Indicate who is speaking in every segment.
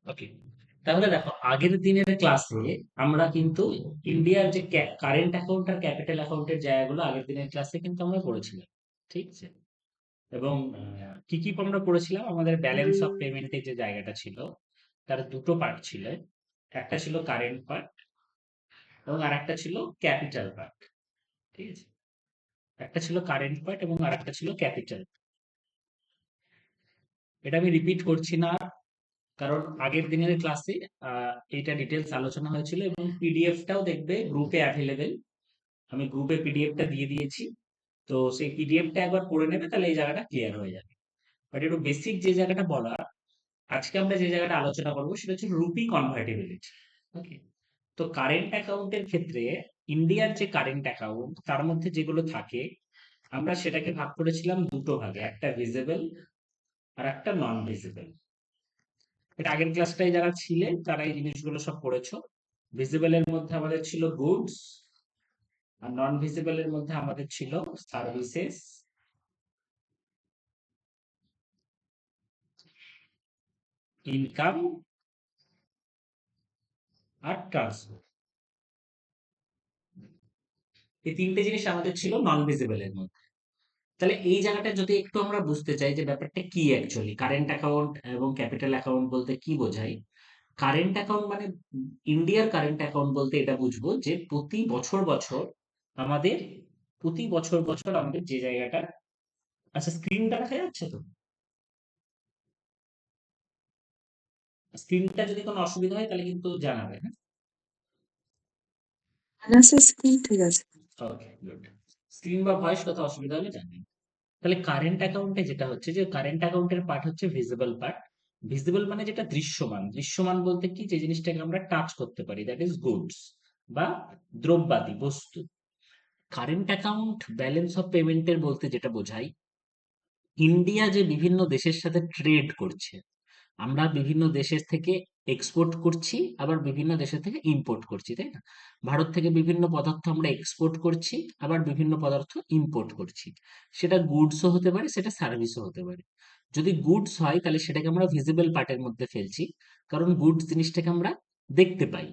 Speaker 1: ওকে, তাহলে দেখো আগের দিনের ক্লাসে আমরা কিন্তু ইন্ডিয়ার যে কারেন্ট অ্যাকাউন্ট আর ক্যাপিটাল অ্যাকাউন্টের জায়গাগুলো আগের দিনের ক্লাসে কিন্তু আমরা পড়েছিলাম। ঠিক আছে? এবং কি কি আমরা পড়েছিলাম, আমাদের ব্যালেন্স অফ পেমেন্টের যে জায়গাটা ছিল তার দুটো পার্ট ছিল। একটা ছিল কারেন্ট পার্ট এবং আরেকটা ছিল ক্যাপিটাল পার্ট। ঠিক আছে? একটা ছিল কারেন্ট পার্ট এবং আরেকটা ছিল ক্যাপিটাল। এটা আমি রিপিট করছি না, কারণ আগের দিনের ক্লাসে এটা ডিটেলস আলোচনা হয়েছিল এবং পিডিএফটাও দেখবে গ্রুপে অ্যাভেলেবেল। আমি গ্রুপে পিডিএফটা দিয়ে দিয়েছি। তো সেই পিডিএফটা একবার পড়ে নেবে, তাহলে এই জায়গাটা ক্লিয়ার হয়ে যাবে। বাট একটু বেসিক যে জায়গাটা বলা, আজকে আমরা যে জায়গাটা আলোচনা করবো সেটা হচ্ছে রুপি কনভার্টিবিলিটি। ওকে, তো কারেন্ট অ্যাকাউন্টের ক্ষেত্রে ইন্ডিয়ার যে কারেন্ট অ্যাকাউন্ট তার মধ্যে যেগুলো থাকে আমরা সেটাকে ভাগ করেছিলাম দুটো ভাগে, একটা ভিজিবল আর একটা নন ভিজিবল। এটা আগের ক্লাসটাই যারা ছিলেন তারা এই জিনিসগুলো সব পড়েছো। ভিজিবল এর মধ্যে আমাদের ছিল গুডস, আর নন ভিজিবল এর মধ্যে আমাদের ছিল সার্ভিসেস, ইনকাম আর ট্রান্সপোর্ট। এই তিনটে জিনিস আমাদের ছিল নন ভিজিবল এর মধ্যে। তাহলে এই জায়গাটা যদি একটু আমরা বুঝতে চাই যে ব্যাপারটা কি অ্যাকচুয়ালি কারেন্ট অ্যাকাউন্ট এবং ক্যাপিটাল অ্যাকাউন্ট বলতে কি বোঝায়। কারেন্ট অ্যাকাউন্ট মানে ইন্ডিয়ার কারেন্ট অ্যাকাউন্ট বলতে এটা বুঝবো যে প্রতি বছর বছর আমাদের, প্রতি বছর বছর আমাদের যে জায়গাটা, আচ্ছা স্ক্রিনটা দেখা যাচ্ছে তো? স্ক্রিনটা যদি কোনো অসুবিধা হয় তাহলে কিন্তু জানাবে, হ্যাঁ?
Speaker 2: না স্যার, স্ক্রিন ঠিক আছে।
Speaker 1: ওকে, গুড। স্ক্রিন বা ভয়েস কোথাও অসুবিধা হলে জানাবেন। তাহলে কারেন্ট অ্যাকাউন্টে যেটা হচ্ছে যে কারেন্ট অ্যাকাউন্টের পার্ট হচ্ছে ভিজিবল পার্ট। ভিজিবল মানে যেটা দৃশ্যমান, দৃশ্যমান বলতে কি, যে জিনিসটাকে আমরা টাচ করতে পারি, দ্যাট ইজ গুডস বা দ্রব্যাদি বস্তু। কারেন্ট অ্যাকাউন্ট ব্যালেন্স অফ পেমেন্টের বলতে যেটা বোঝায়, ইন্ডিয়া যে বিভিন্ন দেশের সাথে ট্রেড করছে, আমরা বিভিন্ন দেশের থেকে এক্সপোর্ট করছি আবার বিভিন্ন দেশের থেকে ইম্পোর্ট করছি, তাই না? ভারত থেকে বিভিন্ন পদার্থ আমরা এক্সপোর্ট করছি, আবার বিভিন্ন পদার্থ ইম্পোর্ট করছি। সেটা গুডসও হতে পারে, সেটা সার্ভিসও হতে পারে। যদি গুডস হয় তাহলে সেটাকে আমরা ভিজিবল পার্টের মধ্যে ফেলছি, কারণ গুডস জিনিসটাকে আমরা দেখতে পাই।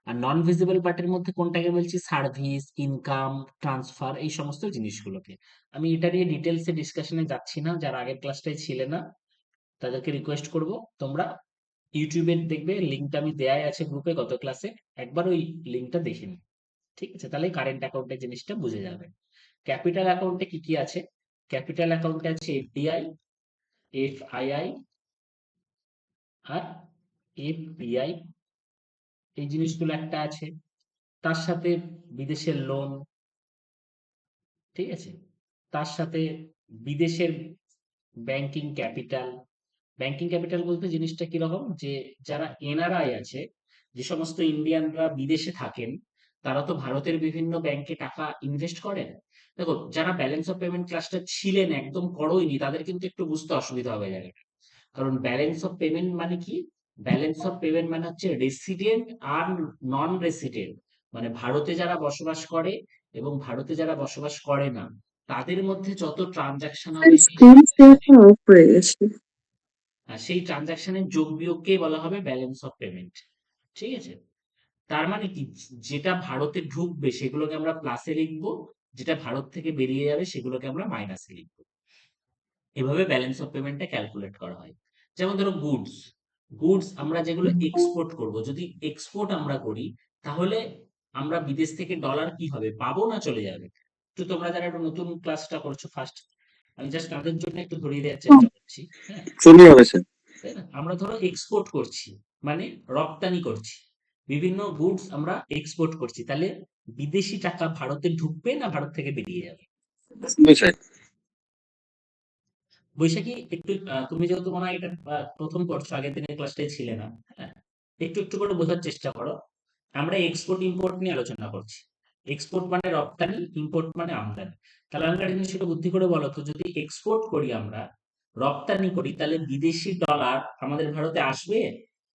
Speaker 1: আর নন ভিজিবল পার্টের মধ্যে কোনটাকে বলছি, সার্ভিস, ইনকাম, ট্রান্সফার, এই সমস্ত জিনিসগুলোকে। আমি এটা নিয়ে ডিটেলসে ডিসকাশনে যাচ্ছি না, যারা আগের ক্লাসটাই ছিলে না তাদেরকে রিকোয়েস্ট করব, তোমরা ইউটিউবে দেখবে লিঙ্কটা আমি দেয়াই আছে গ্রুপে গত ক্লাসে, একবার ওই লিঙ্কটা দেখে নিন। ঠিক আছে? তাহলে কারেন্ট অ্যাকাউন্টের জিনিসটা বুঝে যাবে। ক্যাপিটাল অ্যাকাউন্টে কি কি আছে? ক্যাপিটাল অ্যাকাউন্টে আছে এফডিআই, এফআইআই আর এফপিআই, এই জিনিসগুলো একটা আছে। তার সাথে বিদেশের লোন, ঠিক আছে? তার সাথে বিদেশের ব্যাংকিং ক্যাপিটাল। ব্যাংকিং ক্যাপিটাল বলতে জিনিসটা কিরকম, যে যারা এনআরআই আছে, যে সমস্ত ইন্ডিয়ানরা বিদেশে থাকেন, তারা তো ভারতের বিভিন্ন ব্যাংকে টাকা ইনভেস্ট করেন। দেখো, যারা ব্যালেন্স অফ পেমেন্ট ক্লাসটা ছিলেন একদম করোইনি, তাদের কিন্তু একটু বুঝতে অসুবিধা হবে জায়গাটা। কারণ ব্যালেন্স অফ পেমেন্ট মানে কি, ব্যালেন্স অফ পেমেন্ট মানে হচ্ছে রেসিডেন্ট আর নন রেসিডেন্ট, মানে ভারতে যারা বসবাস করে এবং ভারতে যারা বসবাস করে না, তাদের মধ্যে যত ট্রানজাকশন
Speaker 2: স্যার,
Speaker 1: হবে
Speaker 2: স্ক্রিন শেয়ারটা অফ হয়ে গেছে।
Speaker 1: সেই ট্রানজাকশনের যোগ বিয়োগকেই বলা হবে ব্যালেন্স অফ পেমেন্ট। ঠিক আছে? তার মানে কি, যেটা ভারতে ঢুকবে সেগুলোকে আমরা প্লাসে লিখবো, যেটা ভারত থেকে বেরিয়ে যাবে সেগুলোকে আমরা মাইনাসে লিখবো। এভাবে ব্যালেন্স অফ পেমেন্টটা ক্যালকুলেট করা হয়। যেমন ধরো গুডস, গুডস আমরা যেগুলো এক্সপোর্ট করব, যদি এক্সপোর্ট আমরা করি তাহলে আমরা বিদেশ থেকে ডলার কি হবে, পাবো না চলে যাবে? তো তোমরা যারা একটু নতুন ক্লাসটা করছো ফার্স্ট, আমি জাস্ট তাদের জন্য একটু ধরিয়ে দেওয়ার চেষ্টা করছি। হ্যাঁ,
Speaker 2: চলে যাবে স্যার।
Speaker 1: তাই না? আমরা ধরো এক্সপোর্ট করছি, মানে রপ্তানি করছি, বিভিন্ন গুডস আমরা এক্সপোর্ট করছি, তাহলে বিদেশি টাকা ভারতে ঢুকবে না ভারত থেকে বেরিয়ে যাবে?
Speaker 2: বুঝাই।
Speaker 1: বৈশাখী, একটু তুমি যেহেতু মনে হয় এটা প্রথম করছো, আগের দিনের ক্লাসটাই ছিলে না, হ্যাঁ, একটু একটু করে বোঝার চেষ্টা করো। আমরা এক্সপোর্ট ইম্পোর্ট নিয়ে আলোচনা করছি। এক্সপোর্ট মানে রপ্তানি, ইম্পোর্ট মানে আমদানি। তাহলে আমরা একটা জিনিস একটু বুদ্ধি করে বলো তো, যদি এক্সপোর্ট করি আমরা, রপ্তানি করি, তাহলে বিদেশি ডলার আমাদের ভারতে আসবে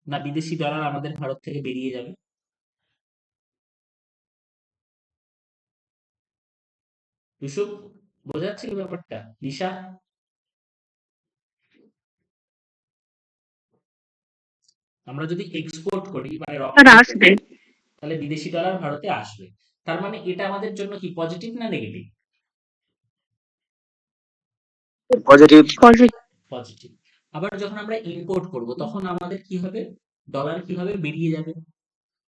Speaker 1: না বিদেশি ডলার আমাদের ভারত থেকে বেরিয়ে যাবে? ইউসুফ, বোঝা যাচ্ছে কি ব্যাপারটা? ঈশা, আমরা যদি এক্সপোর্ট করি মানে
Speaker 2: আর
Speaker 1: রপ্তানি করি,
Speaker 2: আসবে
Speaker 1: তাহলে বিদেশি ডলার ভারতে আসবে। তার মানে এটা আমাদের জন্য কি পজিটিভ না নেগেটিভ?
Speaker 2: পজিটিভ। পজিটিভ।
Speaker 1: পজিটিভ। আবার যখন আমরা ইম্পোর্ট করব তখন আমাদের কি হবে? ডলার কিভাবে বেরিয়ে যাবে,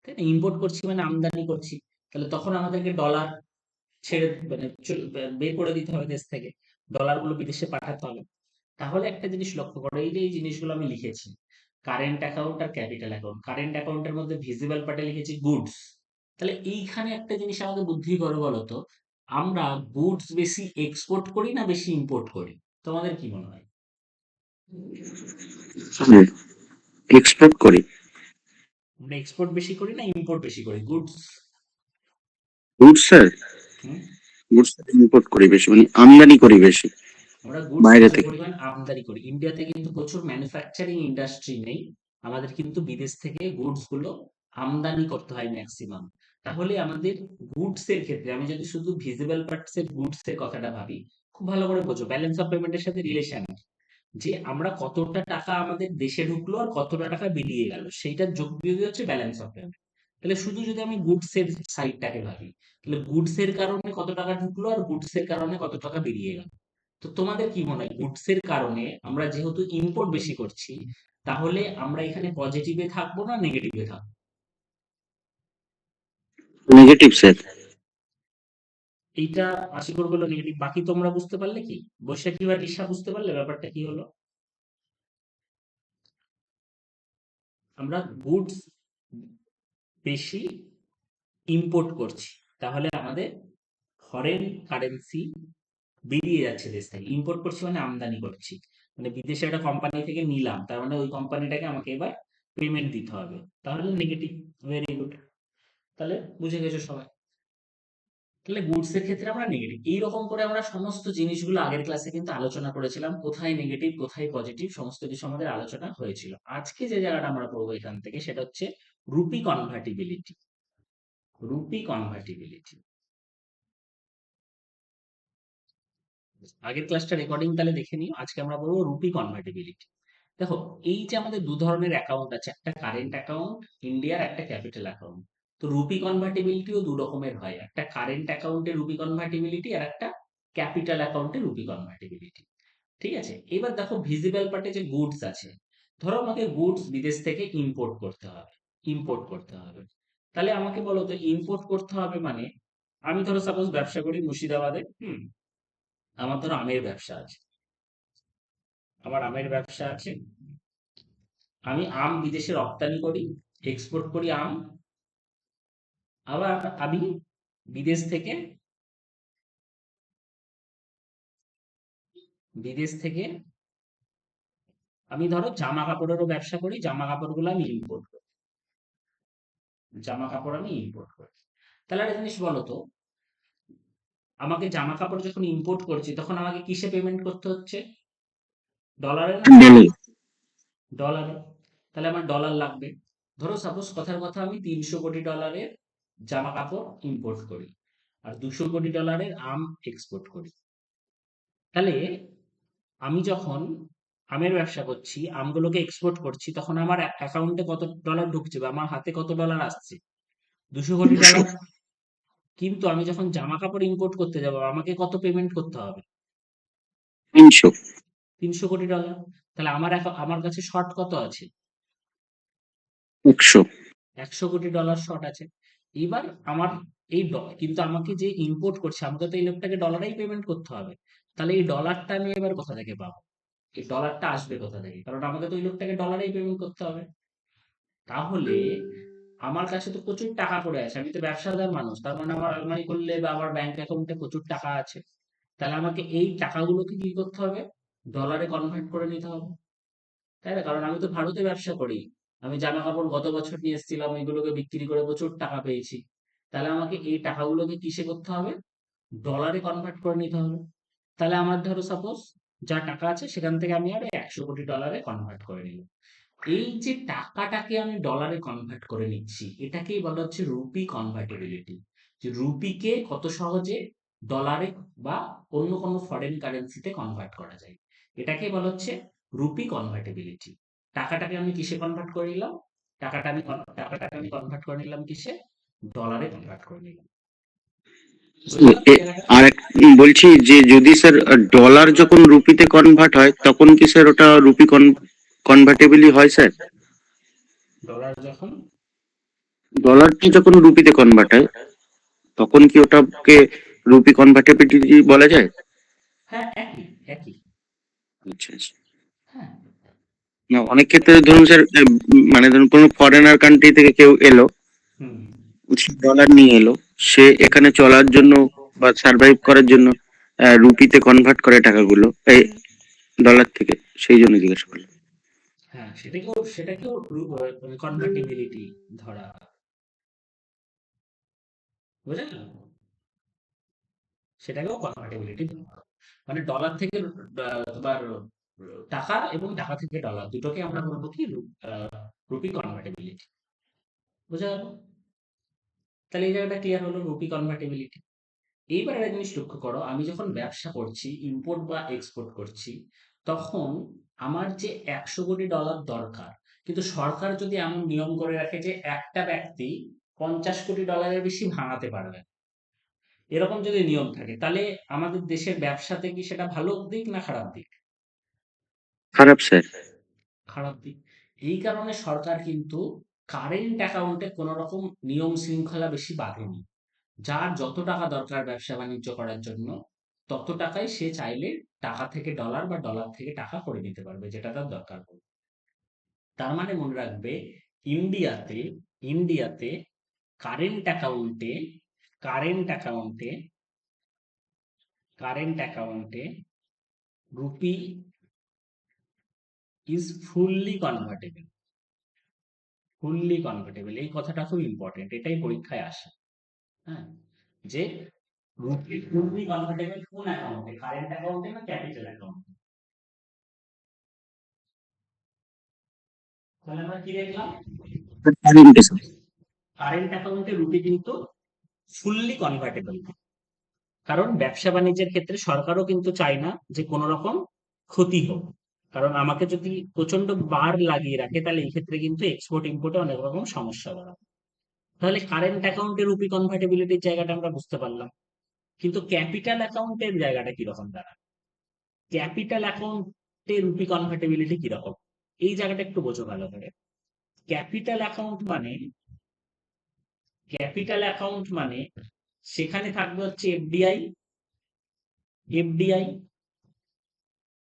Speaker 1: তাই না? ইম্পোর্ট করছি মানে আমদানি করছি, তাহলে তখন আমাদেরকে ডলার ছেড়ে মানে বের করে দিতে হবে দেশ থেকে, ডলার গুলো বিদেশে পাঠাতে হবে। তাহলে একটা জিনিস লক্ষ্য করো, এই যে এই জিনিসগুলো আমি লিখেছি, কারেন্ট অ্যাকাউন্ট আর ক্যাপিটাল অ্যাকাউন্ট। কারেন্ট অ্যাকাউন্টের মধ্যে ভিজিবল পার্টে লিখেছি গুডস। তাহলে এইখানে একটা জিনিস আমাকে বুদ্ধি করো বলো তো, আমরা গুডস বেশি এক্সপোর্ট করি না বেশি ইম্পোর্ট করি? তোমাদের কি মনে হয়?
Speaker 2: এক্সপোর্ট করি।
Speaker 1: আমরা এক্সপোর্ট বেশি করি না ইম্পোর্ট বেশি করি গুডস?
Speaker 2: গুডস স্যার,
Speaker 1: হুম,
Speaker 2: গুডস ইম্পোর্ট করি বেশি, মানে আমদানি করি বেশি
Speaker 1: আমরা গুডস
Speaker 2: বাইরে
Speaker 1: প্রচুর
Speaker 2: থেকে।
Speaker 1: পরিমাণ আমদানি করি। ইন্ডিয়াতে কিন্তু প্রচুর ম্যানুফ্যাকচারিং ইন্ডাস্ট্রি নেই, আমাদের কিন্তু বিদেশ থেকে গুডস গুলো আমদানি করতে হয় ম্যাক্সিমাম। তাহলে আমাদের গুডস এর ক্ষেত্রে আমি যদি শুধু ভিজিবল পার্টস এর গুডস এর কথাটা ভাবি, খুব ভালো করে বোঝো ব্যালেন্স অফ পেমেন্টের সাথে রিলেশন, যে আমরা কতটা টাকা আমাদের দেশে ঢুকলো আর কতটা টাকা বেরিয়ে গেল, সেইটার যোগ বিয়োগই হচ্ছে ব্যালেন্স অফ পেমেন্ট। তাহলে শুধু যদি আমি গুডস এর সাইডটাকে ভাবি, তাহলে গুডস এর কারণে কত টাকা ঢুকলো আর গুডস এর কারণে কত টাকা বেরিয়ে গেল। তো তোমাদের কি মনে হয়, গুডস এর কারণে আমরা যেহেতু ইম্পোর্ট বেশি করছি, তাহলে আমরা এখানে পজিটিভে থাকবো না নেগেটিভে থাকবো?
Speaker 2: Negative sir.
Speaker 1: এইটা আশি করবো নেগেটিভ। বাকি তোমরা বুঝতে পারলে কি? বৈশাখী বা রিসা বুঝতে পারলে ব্যাপারটা কি হলো? আমরা গুডস বেশি ইম্পোর্ট করছি, তাহলে আমাদের ফরেন কারেন্সি বেরিয়ে যাচ্ছে দেশ থেকে। ইম্পোর্ট করছি মানে আমদানি করছি, মানে বিদেশে একটা কোম্পানি থেকে নিলাম, তার মানে ওই কোম্পানিটাকে আমাকে এবার পেমেন্ট দিতে হবে, তাহলে নেগেটিভ। ভেরি গুড, তাহলে বুঝে গেছো সবাই। তাহলে গুডস এর ক্ষেত্রে আমরা নেগেটিভ। এইরকম করে আমরা সমস্ত জিনিসগুলো আগের ক্লাসে কিন্তু আলোচনা করেছিলাম, কোথায় নেগেটিভ কোথায় পজিটিভ সমস্ত কিছু আমাদের আলোচনা হয়েছিল। আজকে যে জায়গাটা আমরা পড়বো এখান থেকে সেটা হচ্ছে রুপি কনভার্টিবিলিটি। রুপি কনভার্টিবিলিটি, আগের ক্লাসটা রেকর্ডিং তাহলে দেখে নিও। আজকে আমরা পড়বো রুপি কনভার্টিবিলিটি। দেখো, এই যে আমাদের দু ধরনের অ্যাকাউন্ট আছে, একটা কারেন্ট অ্যাকাউন্ট ইন্ডিয়ার, একটা ক্যাপিটাল অ্যাকাউন্ট। তো রুপি কনভার্টিবিলিটিও দু রকমের হয়, একটা কারেন্ট অ্যাকাউন্টে রুপি কনভার্টিবিলিটি আর একটা ক্যাপিটাল অ্যাকাউন্টে রুপি কনভার্টিবিলিটি। ঠিক আছে, এবার দেখো ভিজিবল পার্টে যে গুডস আছে, ধরো আমাকে গুডস বিদেশ থেকে ইম্পোর্ট করতে হবে। ইম্পোর্ট করতে হবে, তাহলে আমাকে বলো তো ইম্পোর্ট করতে হবে মানে, আমি ধরো সাপোজ ব্যবসা করি মুর্শিদাবাদে, আমার ধরো আমের ব্যবসা আছে, আমার আমের ব্যবসা আছে, আমি আম বিদেশে রপ্তানি করি, এক্সপোর্ট করি আম। আবার আমি বিদেশ থেকে বিদেশ থেকে আমি ধরো জামা কাপড়েরও ব্যবসা করি, জামা কাপড়গুলো আমি ইম্পোর্ট করি, জামা কাপড় আমি ইম্পোর্ট করি। তাহলে একটা জিনিস বলো তো, আমাকে জামা কাপড় যখন ইম্পোর্ট করছি তখন আমাকে কিসে পেমেন্ট করতে হচ্ছে? ডলারে না
Speaker 2: ডেলি।
Speaker 1: টাকায়? ডলারে। তাহলে আমার ডলার লাগবে। ধরো সাপোজ কথার কথা আমি 300 কোটি ডলারের জামা কাপড় ইম্পোর্ট করি আর 200 কোটি ডলারের আম এক্সপোর্ট করি। তাহলে আমি যখন আমের ব্যবসা করছি, আমগুলোকে এক্সপোর্ট করছি, তখন আমার অ্যাকাউন্টে কত ডলার ঢুকছে বা আমার হাতে কত ডলার আসছে? 200 কোটি ডলার। কিন্তু আমি যখন জামা কাপড় ইম্পোর্ট করতে যাব আমাকে কত পেমেন্ট করতে হবে?
Speaker 2: 300।
Speaker 1: 300 কোটি ডলার। তাহলে আমার কাছে শর্ট কত আছে?
Speaker 2: 100।
Speaker 1: 100 কোটি ডলার শর্ট আছে। এবার আমার কিন্তু আমাকে যে ইম্পোর্ট করছে আমাকে তো এই লোকটাকে ডলারেই পেমেন্ট করতে হবে। তাহলে এই ডলারটা আমি এবার কোথা থেকে পাবো? এই ডলারটা আসবে কোথা থেকে? কারণ আমাকে তো ওই লোকটাকে ডলারেই পেমেন্ট করতে হবে। তাহলে আমার কাছে তো প্রচুর টাকা পড়ে আছে, আমি তো ব্যবসাদার মানুষ, তার মানে আমার আলমারি করলে বা আমার ব্যাংক অ্যাকাউন্টে প্রচুর টাকা আছে। তাহলে আমাকে এই টাকাগুলোকে কি করতে হবে? ডলারে কনভার্ট করে নিতে হবে, তাই না? কারণ আমি তো ভারতে ব্যবসা করি, আমি জামা কাপড় গত বছর নিয়ে এসেছিলাম, ওইগুলোকে বিক্রি করে প্রচুর টাকা পেয়েছি। তাহলে আমাকে এই টাকাগুলোকে কিসে করতে হবে? ডলারে কনভার্ট করে নিতে হবে। তাহলে আমার ধরো সাপোজ যা টাকা আছে সেখান থেকে আমি আর 100 কোটি ডলারে কনভার্ট করে নিলাম। এই যে টাকাটাকে আমি ডলারে কনভার্ট করে নিচ্ছি, এটাকেই বলা হচ্ছে রুপি কনভার্টিবিলিটি। যে রুপিকে কত সহজে ডলারে বা অন্য কোনো ফরেন কারেন্সিতে কনভার্ট করা যায়, এটাকেই বলা হচ্ছে রুপি কনভার্টিবিলিটি। টাকাটাকে আমি কিসে কনভার্ট করে নিলাম? টাকাটাকে আমি কনভার্ট করে নিলাম কিসে? ডলারে কনভার্ট করে নিলাম। বুঝে গেল এই
Speaker 2: এ-
Speaker 1: জায়গাটা?
Speaker 2: আর বলছি যে যদি স্যার ডলার যখন রুপিতে কনভার্ট হয় তখন কি স্যার ওটা রুপি কনভার্টেবলই হয় স্যার?
Speaker 1: ডলার যখন
Speaker 2: ডলারটি যখন রুপিতে কনভার্ট হয় তখন কি ওটাকে রুপি কনভার্টেবিলিটি বলা যায়?
Speaker 1: হ্যাঁ, একই একই।
Speaker 2: আচ্ছা আচ্ছা।
Speaker 1: হ্যাঁ।
Speaker 2: না, অনেক ক্ষেত্রে ধরুন স্যার মানে ধরুন কোনো ফরেনার কান্ট্রি থেকে কেউ এলো,
Speaker 1: হুম।
Speaker 2: ডলার নিয়ে এলো, সে এখানে চলার জন্য বা সার্ভাইভ করার জন্য রুপিতে কনভার্ট করে টাকাগুলো এই ডলার থেকে, সেই জন্য জিজ্ঞেস করলাম।
Speaker 1: হ্যাঁ, সেটাকেও কনভার্টিবিলিটি ধরা হয়। বুঝা গেল? সেটাকেও কনভার্টিবিলিটি ধরা হয়। মানে ডলার থেকে তোমার টাকা এবং টাকা থেকে ডলার দুটোকে আমরা বলবো কি রুপি কনভার্টিবিলিটি। বুঝা গেল? তাহলে এই জায়গাটা ক্লিয়ার হলো রুপি কনভার্টিবিলিটি। এইবার একটা জিনিস লক্ষ্য করো, আমি যখন ব্যবসা করছি, ইম্পোর্ট বা এক্সপোর্ট করছি, তখন আমার যে 100 কোটি ডলার দরকার, কিন্তু সরকার যদি এমন নিয়ম করে রাখে যে একটা ব্যক্তি 50 কোটি ডলারের বেশি ভাঙাতে পারবে না, এরকম যদি নিয়ম থাকে, তাহলে আমাদের দেশের ব্যবসাতে কি সেটা ভালো দিক না খারাপ দিক?
Speaker 2: খারাপ স্যার।
Speaker 1: খারাপ দিক। এই কারণে সরকার কিন্তু কারেন্ট অ্যাকাউন্টে কোনো রকম নিয়ম শৃঙ্খলা বেশি বাঁধেনি। যার যত টাকা দরকার ব্যবসা বাণিজ্য করার জন্য, তত টাকাই সে চাইলে টাকা থেকে ডলার বা ডলার থেকে টাকা করে নিতে পারবে, যেটা তার দরকার পড়বে। তার মানে মনে রাখবে, ইন্ডিয়াতে ইন্ডিয়াতে কারেন্ট অ্যাকাউন্টে কারেন্ট অ্যাকাউন্টে কারেন্ট অ্যাকাউন্টে rupee is fully convertible. Fully convertible, এই কথাটা খুব ইম্পর্টেন্ট, এটাই পরীক্ষায় আসে। হ্যাঁ, যে রুপি ফুললি কনভার্টেবল কোন অ্যাকাউন্টে, কারেন্ট অ্যাকাউন্টে না ক্যাপিটাল অ্যাকাউন্টে? তাহলে আমরা কি দেখলাম?
Speaker 2: কারেন্টে স্যার।
Speaker 1: কারেন্ট অ্যাকাউন্টে রুপি কিন্তু ফুললি কনভার্টেবল, কারণ ব্যবসা বাণিজ্যের ক্ষেত্রে সরকারও কিন্তু চায় না যে কোনো রকম ক্ষতি হোক। কারণ আমাকে যদি প্রচন্ড বার লাগিয়ে রাখে, তাহলে এই ক্ষেত্রে কিন্তু এক্সপোর্ট ইম্পোর্টে অনেক রকম সমস্যা বাড়াবে। তাহলে কারেন্ট অ্যাকাউন্টে রুপি কনভার্টেবিলিটির জায়গাটা আমরা বুঝতে পারলাম। কিন্তু ক্যাপিটাল অ্যাকাউন্টের জায়গাটা কিরকম দাঁড়ায়? ক্যাপিটাল অ্যাকাউন্টে রুপি কনভার্টেবিলিটি কিরকম? এই জায়গাটা একটু বোঝো ভালো করে। ক্যাপিটাল অ্যাকাউন্ট মানে ক্যাপিটাল অ্যাকাউন্ট মানে সেখানে থাকবে হচ্ছে এফডিআই, এফডিআই,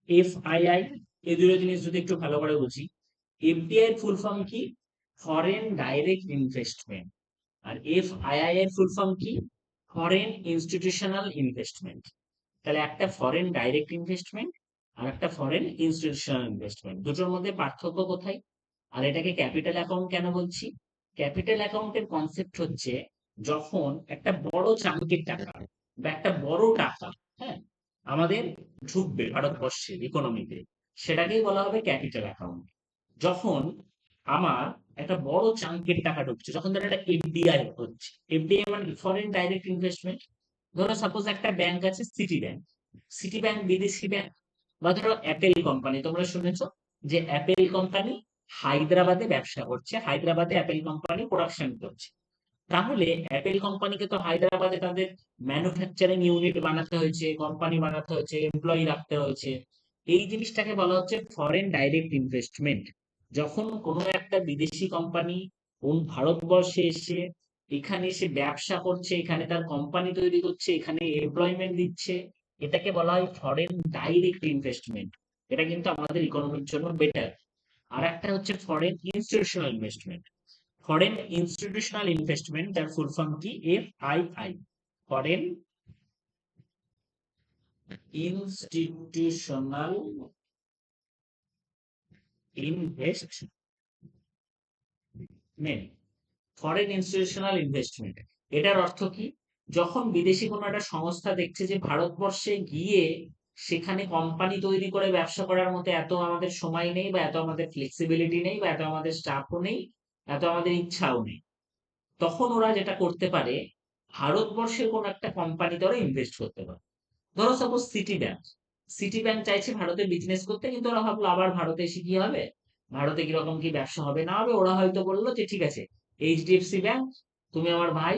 Speaker 1: এফআইআই। এই দুটো জিনিস যদি একটু ভালো করে বুঝি, এফডিআই এর ফুল ফর্ম কি? Foreign direct investment. আর এফআইআই এর ফুল ফর্ম কি? Foreign institutional investment. তাহলে একটা ফরেন ডাইরেক্ট ইনভেস্টমেন্ট আর একটা ফরেন ইনস্টিটিউশনাল ইনভেস্টমেন্ট, দুটোর মধ্যে পার্থক্য কোথায়? আর এটাকে ক্যাপিটাল অ্যাকাউন্ট কেন বলছি? ক্যাপিটাল অ্যাকাউন্টের কনসেপ্ট হচ্ছে, যখন একটা বড় চাঙ্কের টাকা বা একটা বড় টাকা, হ্যাঁ, আমাদের ঢুকবে ভারতবর্ষের ইকোনমিতে, সেটাকেই বলা হবে ক্যাপিটাল অ্যাকাউন্ট। যখন আমার একটা বড় চাঙ্কের টাকা ঢুকছে, যখন ধর একটা এফডিআই হচ্ছে, এফডিআই মানে ফরেন ডাইরেক্ট ইনভেস্টমেন্ট। ধরো সাপোজ একটা ব্যাংক আছে সিটি ব্যাংক, সিটি ব্যাংক বিদেশি ব্যাংক। বা ধরো অ্যাপেল কোম্পানি, তোমরা শুনেছো যে অ্যাপেল কোম্পানি হায়দ্রাবাদে ব্যবসা করছে, হায়দ্রাবাদে অ্যাপেল কোম্পানি প্রোডাকশন করছে। তাহলে অ্যাপেল কোম্পানিকে তো হায়দ্রাবাদে তাদের ম্যানুফ্যাকচারিং ইউনিট বানাতে হয়েছে, কোম্পানি বানাতে হয়েছে, এমপ্লয়ি রাখতে হয়েছে। এই জিনিসটাকে বলা হচ্ছে ফরেন ডাইরেক্ট ইনভেস্টমেন্ট। যখন কোনো একটা বিদেশি কোম্পানি ভারতবর্ষে এসে এখানে এসে ব্যবসা করছে, এখানে তার কোম্পানি তৈরি করছে, এখানে এমপ্লয়মেন্ট দিচ্ছে, এটাকে বলা হয় ফরেন ডাইরেক্ট ইনভেস্টমেন্ট। এটা কিন্তু আমাদের ইকোনমির জন্য বেটার। আর একটা হচ্ছে foreign institutional investment. Foreign institutional investment, যার ফুল ফর্ম কি? FII, foreign institutional investment, foreign institutional investment. এটার অর্থ কি? যখন বিদেশি কোনো একটা সংস্থা দেখছে যে ভারতবর্ষে গিয়ে সেখানে কোম্পানি তৈরি করে ব্যবসা করার মতো এত আমাদের সময় নেই, বা এত আমাদের ফ্লেক্সিবিলিটি নেই, বা এত আমাদের স্টাফও নেই, এত আমাদের ইচ্ছাও নেই, তখন ওরা যেটা করতে পারে, ভারতবর্ষের কোন একটা কোম্পানিতে ওরা ইনভেস্ট করতে পারে। ধরো suppose city bank, city bank চাইছে ভারতে বিজনেস করতে, কিন্তু ওরা ভাবলো আবার ভারতে এসে কি হবে, ভারতে কিরকম কি ব্যবসা হবে না হবে, ওরা হয়তো বললো যে ঠিক আছে, এইচডিএফসি ব্যাংক, তুমি আমার ভাই,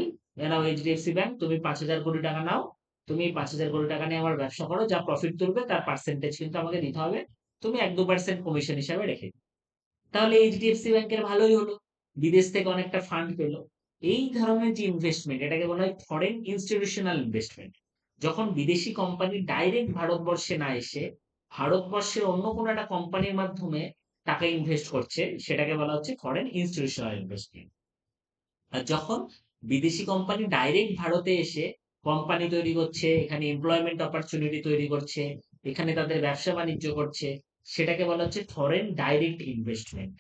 Speaker 1: নাও এইচডিএফসি ব্যাংক, তুমি 5,000 কোটি টাকা নাও, তুমি 5,000 কোটি টাকা নিয়ে আমার ব্যবসা করো, যা প্রফিট তুলবে তার পার্সেন্টেজ কিন্তু আমাকে দিতে হবে, তুমি 1-2% কমিশন হিসাবে রেখে দিও। তাহলে এইচডিএফসি ব্যাংকের ভালোই হলো, বিদেশ থেকে অনেকটা ফান্ড পেলো। এই ধরনের যে ইনভেস্টমেন্ট, এটাকে বলা হয় ফরেন ইনস্টিটিউশনাল ইনভেস্টমেন্ট। যখন বিদেশি কোম্পানি ডাইরেক্ট ভারতবর্ষে না এসে ভারতবর্ষের অন্য কোনো একটা কোম্পানির মাধ্যমে টাকা ইনভেস্ট করছে, সেটাকে বলা হচ্ছে ফরেন ইনস্টিটিউশনাল ইনভেস্টমেন্ট। আর যখন বিদেশি কোম্পানি ডাইরেক্ট ভারতে এসে কোম্পানি তৈরি করছে, এখানে এমপ্লয়মেন্ট অপরচুনিটি তৈরি করছে, এখানে তাদের ব্যবসা বাণিজ্য করছে, সেটাকে বলা হচ্ছে ফরেন ডাইরেক্ট ইনভেস্টমেন্ট।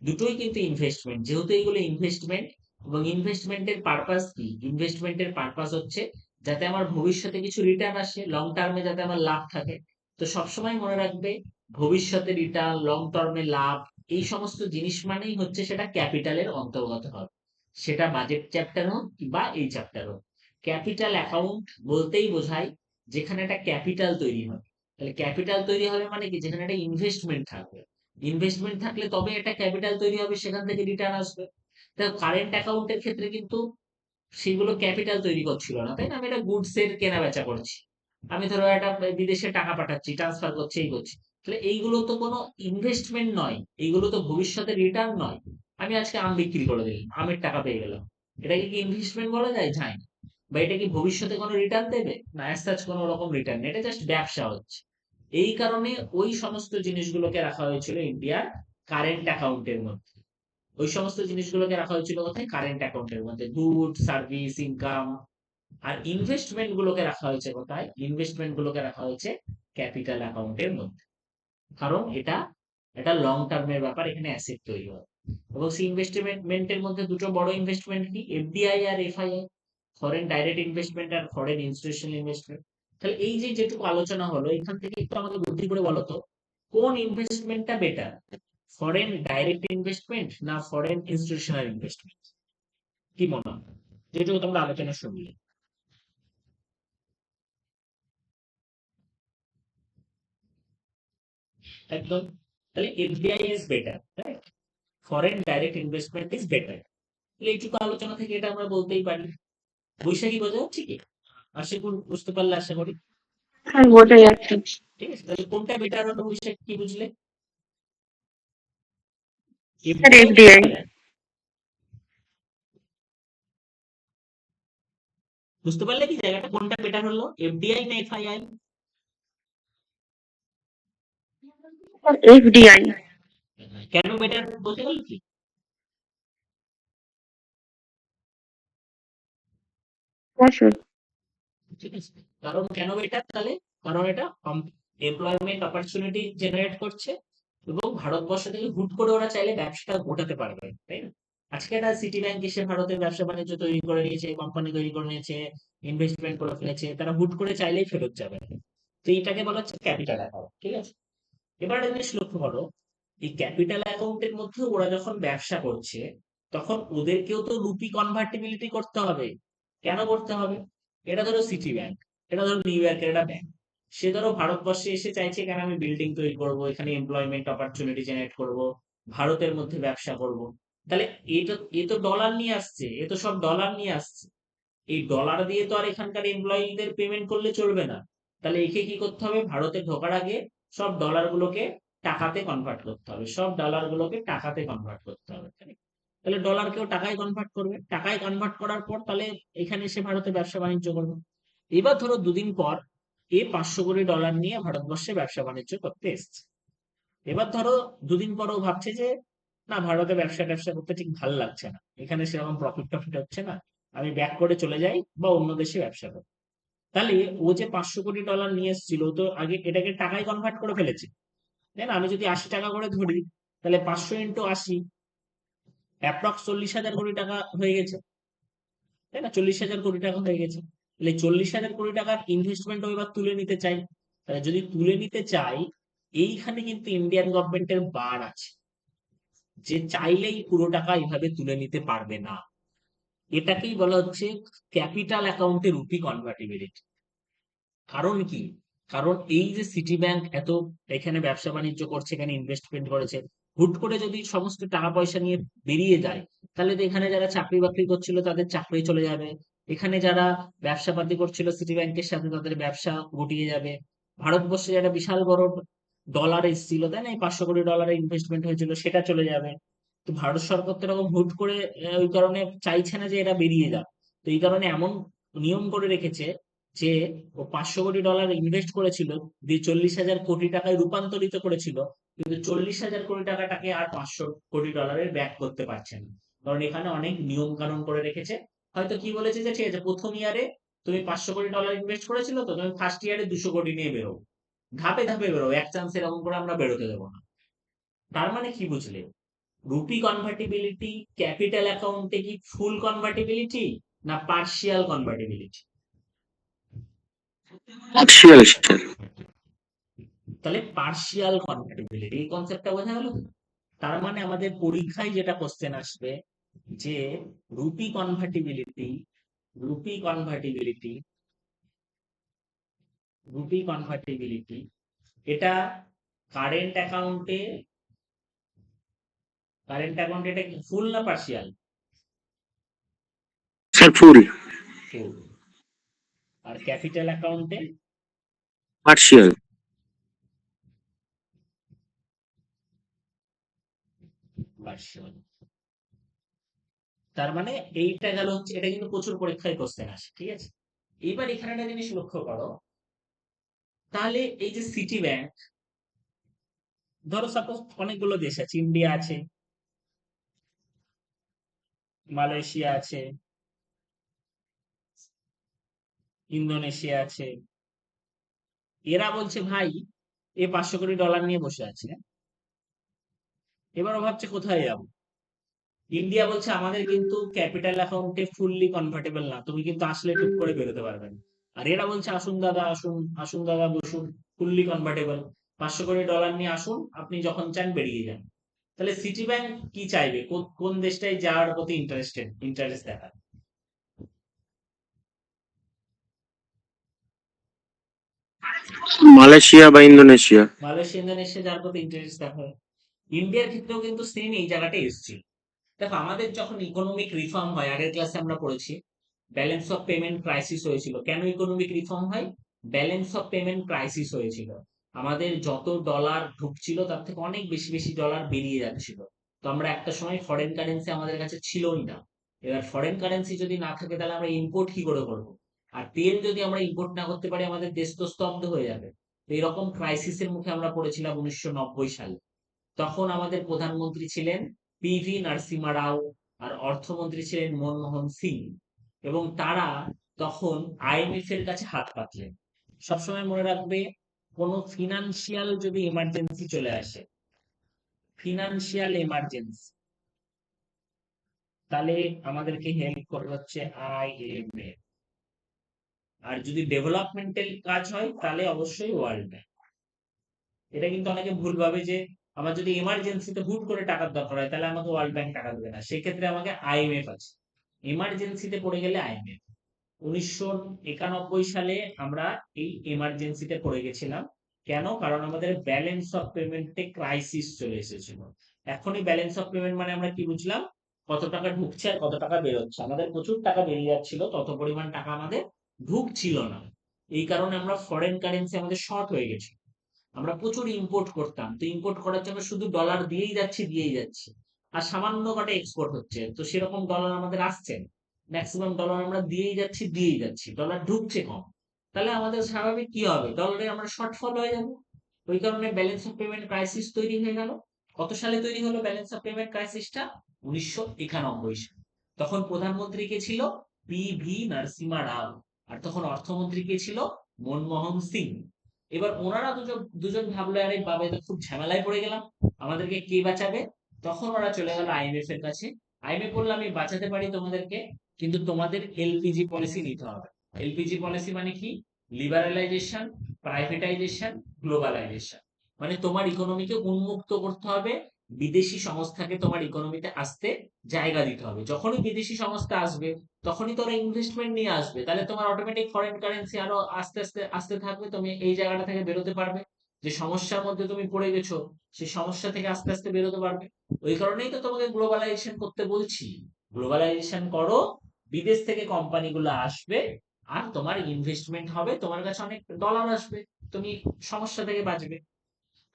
Speaker 1: দুটোই কিন্তু ইনভেস্টমেন্ট, যেহেতু এগুলো ইনভেস্টমেন্ট। এবং ইনভেস্টমেন্টের পারপাস কি? ইনভেস্টমেন্টের পারপাস হচ্ছে যাতে আমার ভবিষ্যতে কিছু রিটার্ন আসে, লং টার্মে যাতে আমার লাভ থাকে। তো সবসময় মনে রাখবে, ভবিষ্যতে রিটার্ন, লং টার্মে লাভ, এই সমস্ত জিনিস মানেই হচ্ছে সেটা ক্যাপিটালের অন্তর্গত হবে। সেটা বাজেট চ্যাপ্টার হোক বা এই চ্যাপ্টার হোক। ক্যাপিটাল অ্যাকাউন্ট বলতেই বোঝায় যেখানে একটা ক্যাপিটাল তৈরি হয়। তাহলে ক্যাপিটাল তৈরি হবে মানে কি? যেখানে একটা ইনভেস্টমেন্ট থাকবে। ইনভেস্টমেন্ট থাকলে তবে একটা ক্যাপিটাল তৈরি হবে, সেখান থেকে রিটার্ন আসবে। তো কারেন্ট অ্যাকাউন্টের ক্ষেত্রে কিন্তু সেগুলো ক্যাপিটাল তৈরি করছিল না, তাই না? আমি একটা গুডস এর কেনা বেচা করছি, আমি ধরো একটা বিদেশে টাকা পাঠাচ্ছি, ট্রান্সফার করছি, এই করছি। তাহলে এইগুলো তো কোনো ইনভেস্টমেন্ট নয়, এইগুলো তো ভবিষ্যতে রিটার্ন নয়। আমি আজকে আম বিক্রি করে দিলাম, আমের টাকা পেয়ে গেলাম, এটাকে কি ইনভেস্টমেন্ট বলা যায়? যায় না। বা এটা কি ভবিষ্যতে কোনো রিটার্ন দেবে? না, অ্যাজ সাচ কোনো রকম রিটার্ন নেই, এটা জাস্ট ব্যবসা হচ্ছে। এই কারণে ওই সমস্ত জিনিসগুলোকে রাখা হয়েছিল ইন্ডিয়ার কারেন্ট অ্যাকাউন্টের মধ্যে। ওই সমস্ত জিনিসগুলোকে রাখা হয়েছিল কোথায়? কারেন্ট অ্যাকাউন্টের মধ্যে, গুড, সার্ভিস, ইনকাম। আর ইনভেস্টমেন্ট গুলোকে রাখা হয়েছে কোথায়? ইনভেস্টমেন্ট গুলোকে রাখা হয়েছে ক্যাপিটাল অ্যাকাউন্টের মধ্যে। কারণ এটা এটা লং টার্মের ব্যাপার, এখানে অ্যাসেট তৈরি হয়। এবং সেই ইনভেস্টমেন্টের মধ্যে দুটো বড় ইনভেস্টমেন্ট কি? এফডিআই আর এফআইআই, ফরেন ডাইরেক্ট ইনভেস্টমেন্ট আর ফরেন ইনস্টিটিউশনাল ইনভেস্টমেন্ট। তাহলে এই যে যেটুকু আলোচনা হলো, এখান থেকে একটু আমাকে বুদ্ধি করে বলো তো, কোন ইনভেস্টমেন্টটা বেটার? ফরেন ডাইরেক্ট ইনভেস্টমেন্ট না ফরেন ইনস্টিটিউশনাল ইনভেস্টমেন্ট? কি মনে হয়, যেটুকু তোমরা আলোচনা শুনলে? একদম। তাহলে FDI is better, right? Foreign direct investment is better. তাহলে এইটুকু আলোচনা থেকে এটা আমরা বলতেই পারি। বৈশাখী বোঝা যাচ্ছে কি? আশা করি বুঝতে পারলে, আশা করি।
Speaker 3: হ্যাঁ, বোঝা যাচ্ছে।
Speaker 1: ঠিক আছে, তাহলে কোনটা বেটার হলো বৈশাখী, কি বুঝলে?
Speaker 3: স্যার,
Speaker 1: এফডিআই না
Speaker 3: এফডিআই।
Speaker 1: এফআইআই? বুঝতে পারলে কি জায়গাটা, কোনটা বেটার হলো, এফডিআই না এফআইআই?
Speaker 3: এফডিআই।
Speaker 1: কেন বেটার বলতে পারলো কি?
Speaker 3: হ্যাঁ স্যার।
Speaker 1: ঠিক আছে, কারণ কেন বেটার তাহলে? কারণ এটা এমপ্লয়মেন্ট অপরচুনিটি জেনারেট করছে, এবং ভারতবর্ষ থেকে হুট করে ওরা চাইলে ব্যবসাটা গোটাতে পারবে, তাই না? আজকে একটা সিটি ব্যাংক এসে ভারতের ব্যবসা বাণিজ্য তৈরি করে নিয়েছে, কোম্পানি তৈরি করে নিয়েছে, ইনভেস্টমেন্ট করে ফেলেছে, তারা হুট করে চাইলেই ফেরত যাবে না। তো এইটাকে বলা হচ্ছে ক্যাপিটাল অ্যাকাউন্ট, ঠিক আছে? এবার একটা জিনিস লক্ষ্য করো, এই ক্যাপিটাল অ্যাকাউন্টের মধ্যে ওরা যখন ব্যবসা করছে, তখন ওদেরকেও তো রুপি কনভার্টিবিলিটি করতে হবে। কেন করতে হবে? এটা ধরো সিটি ব্যাংক, এটা ধরো নিউ ইয়র্কের একটা ব্যাংক, সে ধরো ভারতবর্ষে এসে চাইছে কেন আমি বিল্ডিং তৈরি করব, এখানে এমপ্লয়মেন্ট অপরচুনিটি জেনারেট করব, ভারতের মধ্যে ব্যবসা করব। তাহলে এ তো ডলার নিয়ে আসছে, এ তো সব ডলার নিয়ে আসছে। এই ডলার দিয়ে তো আর এখানকার এমপ্লয়ীদের পেমেন্ট করলে চলবে না। তাহলে একে কি করতে হবে? ভারতে ঢোকার আগে সব ডলার গুলোকে টাকাতে কনভার্ট করতে হবে, সব ডলার গুলোকে টাকাতে কনভার্ট করতে হবে, তাহলে ডলারকেও টাকায় কনভার্ট করবে, টাকায় কনভার্ট করার পর তাহলে এখানে এসে ভারতে ব্যবসা বাণিজ্য করবে। এবার ধরো দুদিন পর এ 500 কোটি ডলার নিয়ে ভারতবর্ষে ব্যবসা বাণিজ্য করতে এসছে। এবার ধরো দুদিন পরও ভাবছে যে না, ভারতে ব্যবসা ট্যাবসা করতে ঠিক ভালো লাগছে না, এখানে সেরকম প্রফিট টফিট হচ্ছে না, আমি ব্যাক করে চলে যাই বা অন্য দেশে ব্যবসা করি। তাহলে ও যে 500 কোটি ডলার নিয়ে এসেছিল, ও তো আগে এটাকে টাকায় কনভার্ট করে ফেলেছে, তাই না? আমি যদি 80 টাকা করে ধরি, তাহলে 500 × 80, অ্যাপ্রক্স 40,000 কোটি টাকা হয়ে গেছে, তাই না? 40,000 কোটি টাকা হয়ে গেছে। তাহলে 40,000 কোটি টাকার ইনভেস্টমেন্ট এবার তুলে নিতে চাই। তাহলে যদি তুলে নিতে চাই, এইখানে কিন্তু ইন্ডিয়ান গভর্নমেন্টের বার আছে, যে চাইলেই পুরো টাকা এইভাবে তুলে নিতে পারবে না। এটাকেই বলা হচ্ছে ক্যাপিটাল অ্যাকাউন্টে রুপি কনভার্টিবিলিটি। কারণ কি? কারণ এই যে সিটি ব্যাংক এত এখানে ব্যবসা বাণিজ্য করছে, এখানে ইনভেস্টমেন্ট করেছে, হুট করে যদি সমস্ত টাকা পয়সা নিয়ে বেরিয়ে যায়, তাহলে তো এখানে যারা চাকরি বাকরি করছিল তাদের চাকরি চলে যাবে, এখানে যারা ব্যবসা পাতি করছিল সিটি ব্যাংকের সাথে তাদের ব্যবসা গুটিয়ে যাবে। ভারতবর্ষে একটা বিশাল বড় ডলার এসেছিল, তাই না, এই 500 কোটি ডলারের ইনভেস্টমেন্ট হয়েছিল, সেটা চলে যাবে। তো ভারত সরকার তো এরকম হুট করে ওই কারণে চাইছে না যে এরা বেরিয়ে যাক। তো এই কারণে এমন নিয়ম করে রেখেছে যে ও 500 কোটি ডলার ইনভেস্ট করেছিল, দিয়ে 40,000 কোটি টাকায় রূপান্তরিত করেছিল, কিন্তু 40,000 কোটি টাকাটাকে আর 500 কোটি ডলারে ব্যাক করতে পারছে না। কারণ এখানে অনেক নিয়ম কানুন করে রেখেছে। হয়তো কি বলেছে যে ঠিক আছে, প্রথম ইয়ারে তুমি 500 কোটি ডলার ইনভেস্ট করেছিল, তো তুমি ফার্স্ট ইয়ারে 200 কোটি নিয়ে বেরো, ধাপে ধাপে বেরো, এক চান্স এরকম করে আমরা বেরোতে দেবো না। তার মানে কি বুঝলে? রুপি কনভার্টিবিলিটি ক্যাপিটাল অ্যাকাউন্টে কি ফুল কনভার্টিবিলিটি না পার্শিয়াল কনভার্টিবিলিটি?
Speaker 2: Partial sir.
Speaker 1: তাহলে পার্শিয়াল কনভার্টিবিলিটি, এই কনসেপ্টটা বোঝা গেল? তার মানে আমাদের পরীক্ষায় যেটা কোশ্চেন আসবে যে rupee convertibility, rupee convertibility, rupee convertibility এটা কারেন্ট অ্যাকাউন্টে, কারেন্ট অ্যাকাউন্টে এটা কি ফুল না পার্শিয়াল?
Speaker 2: Sir full.
Speaker 1: ফুল। আর ক্যাপিটাল অ্যাকাউন্টে
Speaker 2: পার্সিয়াল।
Speaker 1: পার্শিয়াল। তার মানে এইটা গেল হচ্ছে, এটা কিন্তু প্রচুর পরীক্ষায় কোশ্চেন আসে, ঠিক আছে? এবার এখানে একটা জিনিস লক্ষ্য করো, তাহলে এই যে সিটি ব্যাংক, ধরো সাপোজ অনেকগুলো দেশ আছে, ইন্ডিয়া আছে, মালয়েশিয়া আছে, ইন্দোনেশিয়া আছে, এরা বলছে ভাই এ 500 কোটি ডলার নিয়ে বসে আছে, এবার ও ভাবছে কোথায় যাবো। ইন্ডিয়া বলছে আমাদের কিন্তু ক্যাপিটাল অ্যাকাউন্টে ফুললি কনভার্টেবল না, তুমি কিন্তু আসলে টুক করে বেরোতে পারবে না। আর এরা বলছে আসুন দাদা আসুন, আসুন দাদা বসুন, ফুললি কনভার্টেবল, 500 কোটি ডলার নিয়ে আসুন, আপনি যখন চান বেরিয়ে যান। তাহলে সিটি ব্যাংক কি চাইবে, কোন দেশটাই যাওয়ার প্রতি ইন্টারেস্ট দেখায়?
Speaker 2: মালয়েশিয়া বা ইন্দোনেশিয়া।
Speaker 1: মালয়েশিয়া ইন্দোনেশিয়া যার প্রতি ইন্টারেস্ট দেখায়। ইন্ডিয়ার ক্ষেত্রেও কিন্তু সেম এই জায়গাটা এসছে। দেখো আমাদের যখন ইকোনমিক রিফর্ম হয়, আগের ক্লাসে আমরা পড়েছি, ব্যালেন্স অফ পেমেন্ট ক্রাইসিস হয়েছিল। কেন ইকোনমিক রিফর্ম হয়? ব্যালেন্স অফ পেমেন্ট ক্রাইসিস হয়েছিল। আমাদের যত ডলার ঢুকছিল তার থেকে অনেক বেশি বেশি ডলার বেরিয়ে যাচ্ছিল। তো আমরা একটা সময় ফরেন কারেন্সি আমাদের কাছে ছিলই না। এবার ফরেন কারেন্সি যদি না থাকে তাহলে আমরা ইম্পোর্ট কি করে করবো? আর তেল যদি আমরা ইম্পোর্ট না করতে পারি আমাদের দেশ তো স্তব্ধ হয়ে যাবে। তো এরকম ক্রাইসিসের মুখে আমরা পড়েছিলাম 1990 সালে। তখন আমাদের প্রধানমন্ত্রী ছিলেন পিভি নরসিমহা রাও, আর অর্থমন্ত্রী ছিলেন মনমোহন সিং। এবং তারা তখন আইএমএফ এর কাছে হাত পাতলেন। সবসময় মনে রাখবে, কোনো ফিনান্সিয়াল যদি এমার্জেন্সি চলে আসে, ফিনান্সিয়াল এমার্জেন্সি, তাহলে আমাদেরকে হেল্প করে হচ্ছে আইএমএফ। আর যদি ডেভেলপমেন্টাল কাজ হয় তাহলে অবশ্যই ওয়ার্ল্ড ব্যাংক। এটা কিন্তু অনেকে ভুল ভাবে যে আমার যদি এমার্জেন্সিতে হুট করে টাকার দরকার হয় তাহলে আমাকে ওয়ার্ল্ড ব্যাংক টাকা দেবে না, সেক্ষেত্রে আমাকে আইএমএফ আছে। এমার্জেন্সিতে পড়ে গেলে আইএমএফ। 1991 সালে আমরা এই এমার্জেন্সিতে পড়ে গেছিলাম। কেন? কারণ আমাদের ব্যালেন্স অফ পেমেন্টে ক্রাইসিস চলে এসেছিল। এখনই ব্যালেন্স অফ পেমেন্ট মানে আমরা কি বুঝলাম? কত টাকা ঢুকছে আর কত টাকা বেরোচ্ছে। আমাদের প্রচুর টাকা বেরিয়ে যাচ্ছিল, তত পরিমাণ টাকা আমাদের ঢুকছিল না। এই কারণে আমরা ফরেন কারেন্সি আমাদের শর্ট হয়ে গেছে। আমরা প্রচুর ইম্পোর্ট করতাম, তো ইম্পোর্ট করার জন্য শুধু ডলার দিয়েই যাচ্ছি, আর সামান্য কটা এক্সপোর্ট হচ্ছে, তো সেরকম ডলার আমাদের আসছে না। ম্যাক্সিমাম ডলার আমরা দিয়েই যাচ্ছি, ডলার ঢুকছে কম। তাহলে আমাদের স্বাভাবিক কি হবে, ডলারে আমরা শর্টফল হয়ে যাবো। ওই কারণে ব্যালেন্স অফ পেমেন্ট ক্রাইসিস তৈরি হয়ে গেল। কত সালে তৈরি হলো ব্যালেন্স অফ পেমেন্ট ক্রাইসিসটা? 1991 সালে। তখন প্রধানমন্ত্রী কে ছিল? পিভি নরসিমহা রাও। আর তখন অর্থমন্ত্রী কে ছিল? মনমোহন সিং। এবার ওনারা দুজন দুজন ভাবলো আরে বাবা, এটা খুব ঝামেলায় পড়ে গেলাম, আমাদেরকে কে বাঁচাবে? তখন ওরা চলে গেল আইএমএফ এর কাছে। আইএমএফ বললো আমি বাঁচাতে পারি তোমাদেরকে, কিন্তু তোমাদের এলপিজি পলিসি নিতে হবে। এলপিজি পলিসি মানে কি? Liberalisation, privatisation, globalisation. মানে তোমার ইকোনমিকে উন্মুক্ত করতে হবে, বিদেশি সংস্থাকে তোমার ইকোনমিতে আসতে জায়গা দিতে হবে। যখনই বিদেশি সংস্থা আসবে তখনই তোরা ইনভেস্টমেন্ট নিয়ে আসবে, তাহলে তোমার অটোমেটিক ফরেন কারেন্সি আরো আস্তে আস্তে আসতে থাকবে, তুমি এই জায়গাটা থেকে বেরোতে পারবে। যে সমস্যার মধ্যে তুমি পড়ে গেছো, সেই সমস্যা থেকে আস্তে আস্তে বেরোতে পারবে। ওই কারণেই তো তোমাকে গ্লোবালাইজেশন করতে বলছি। গ্লোবালাইজেশন করো, বিদেশ থেকে কোম্পানিগুলো আসবে, আর তোমার ইনভেস্টমেন্ট হবে, তোমার কাছে অনেক ডলার আসবে, তুমি সমস্যা থেকে বাঁচবে।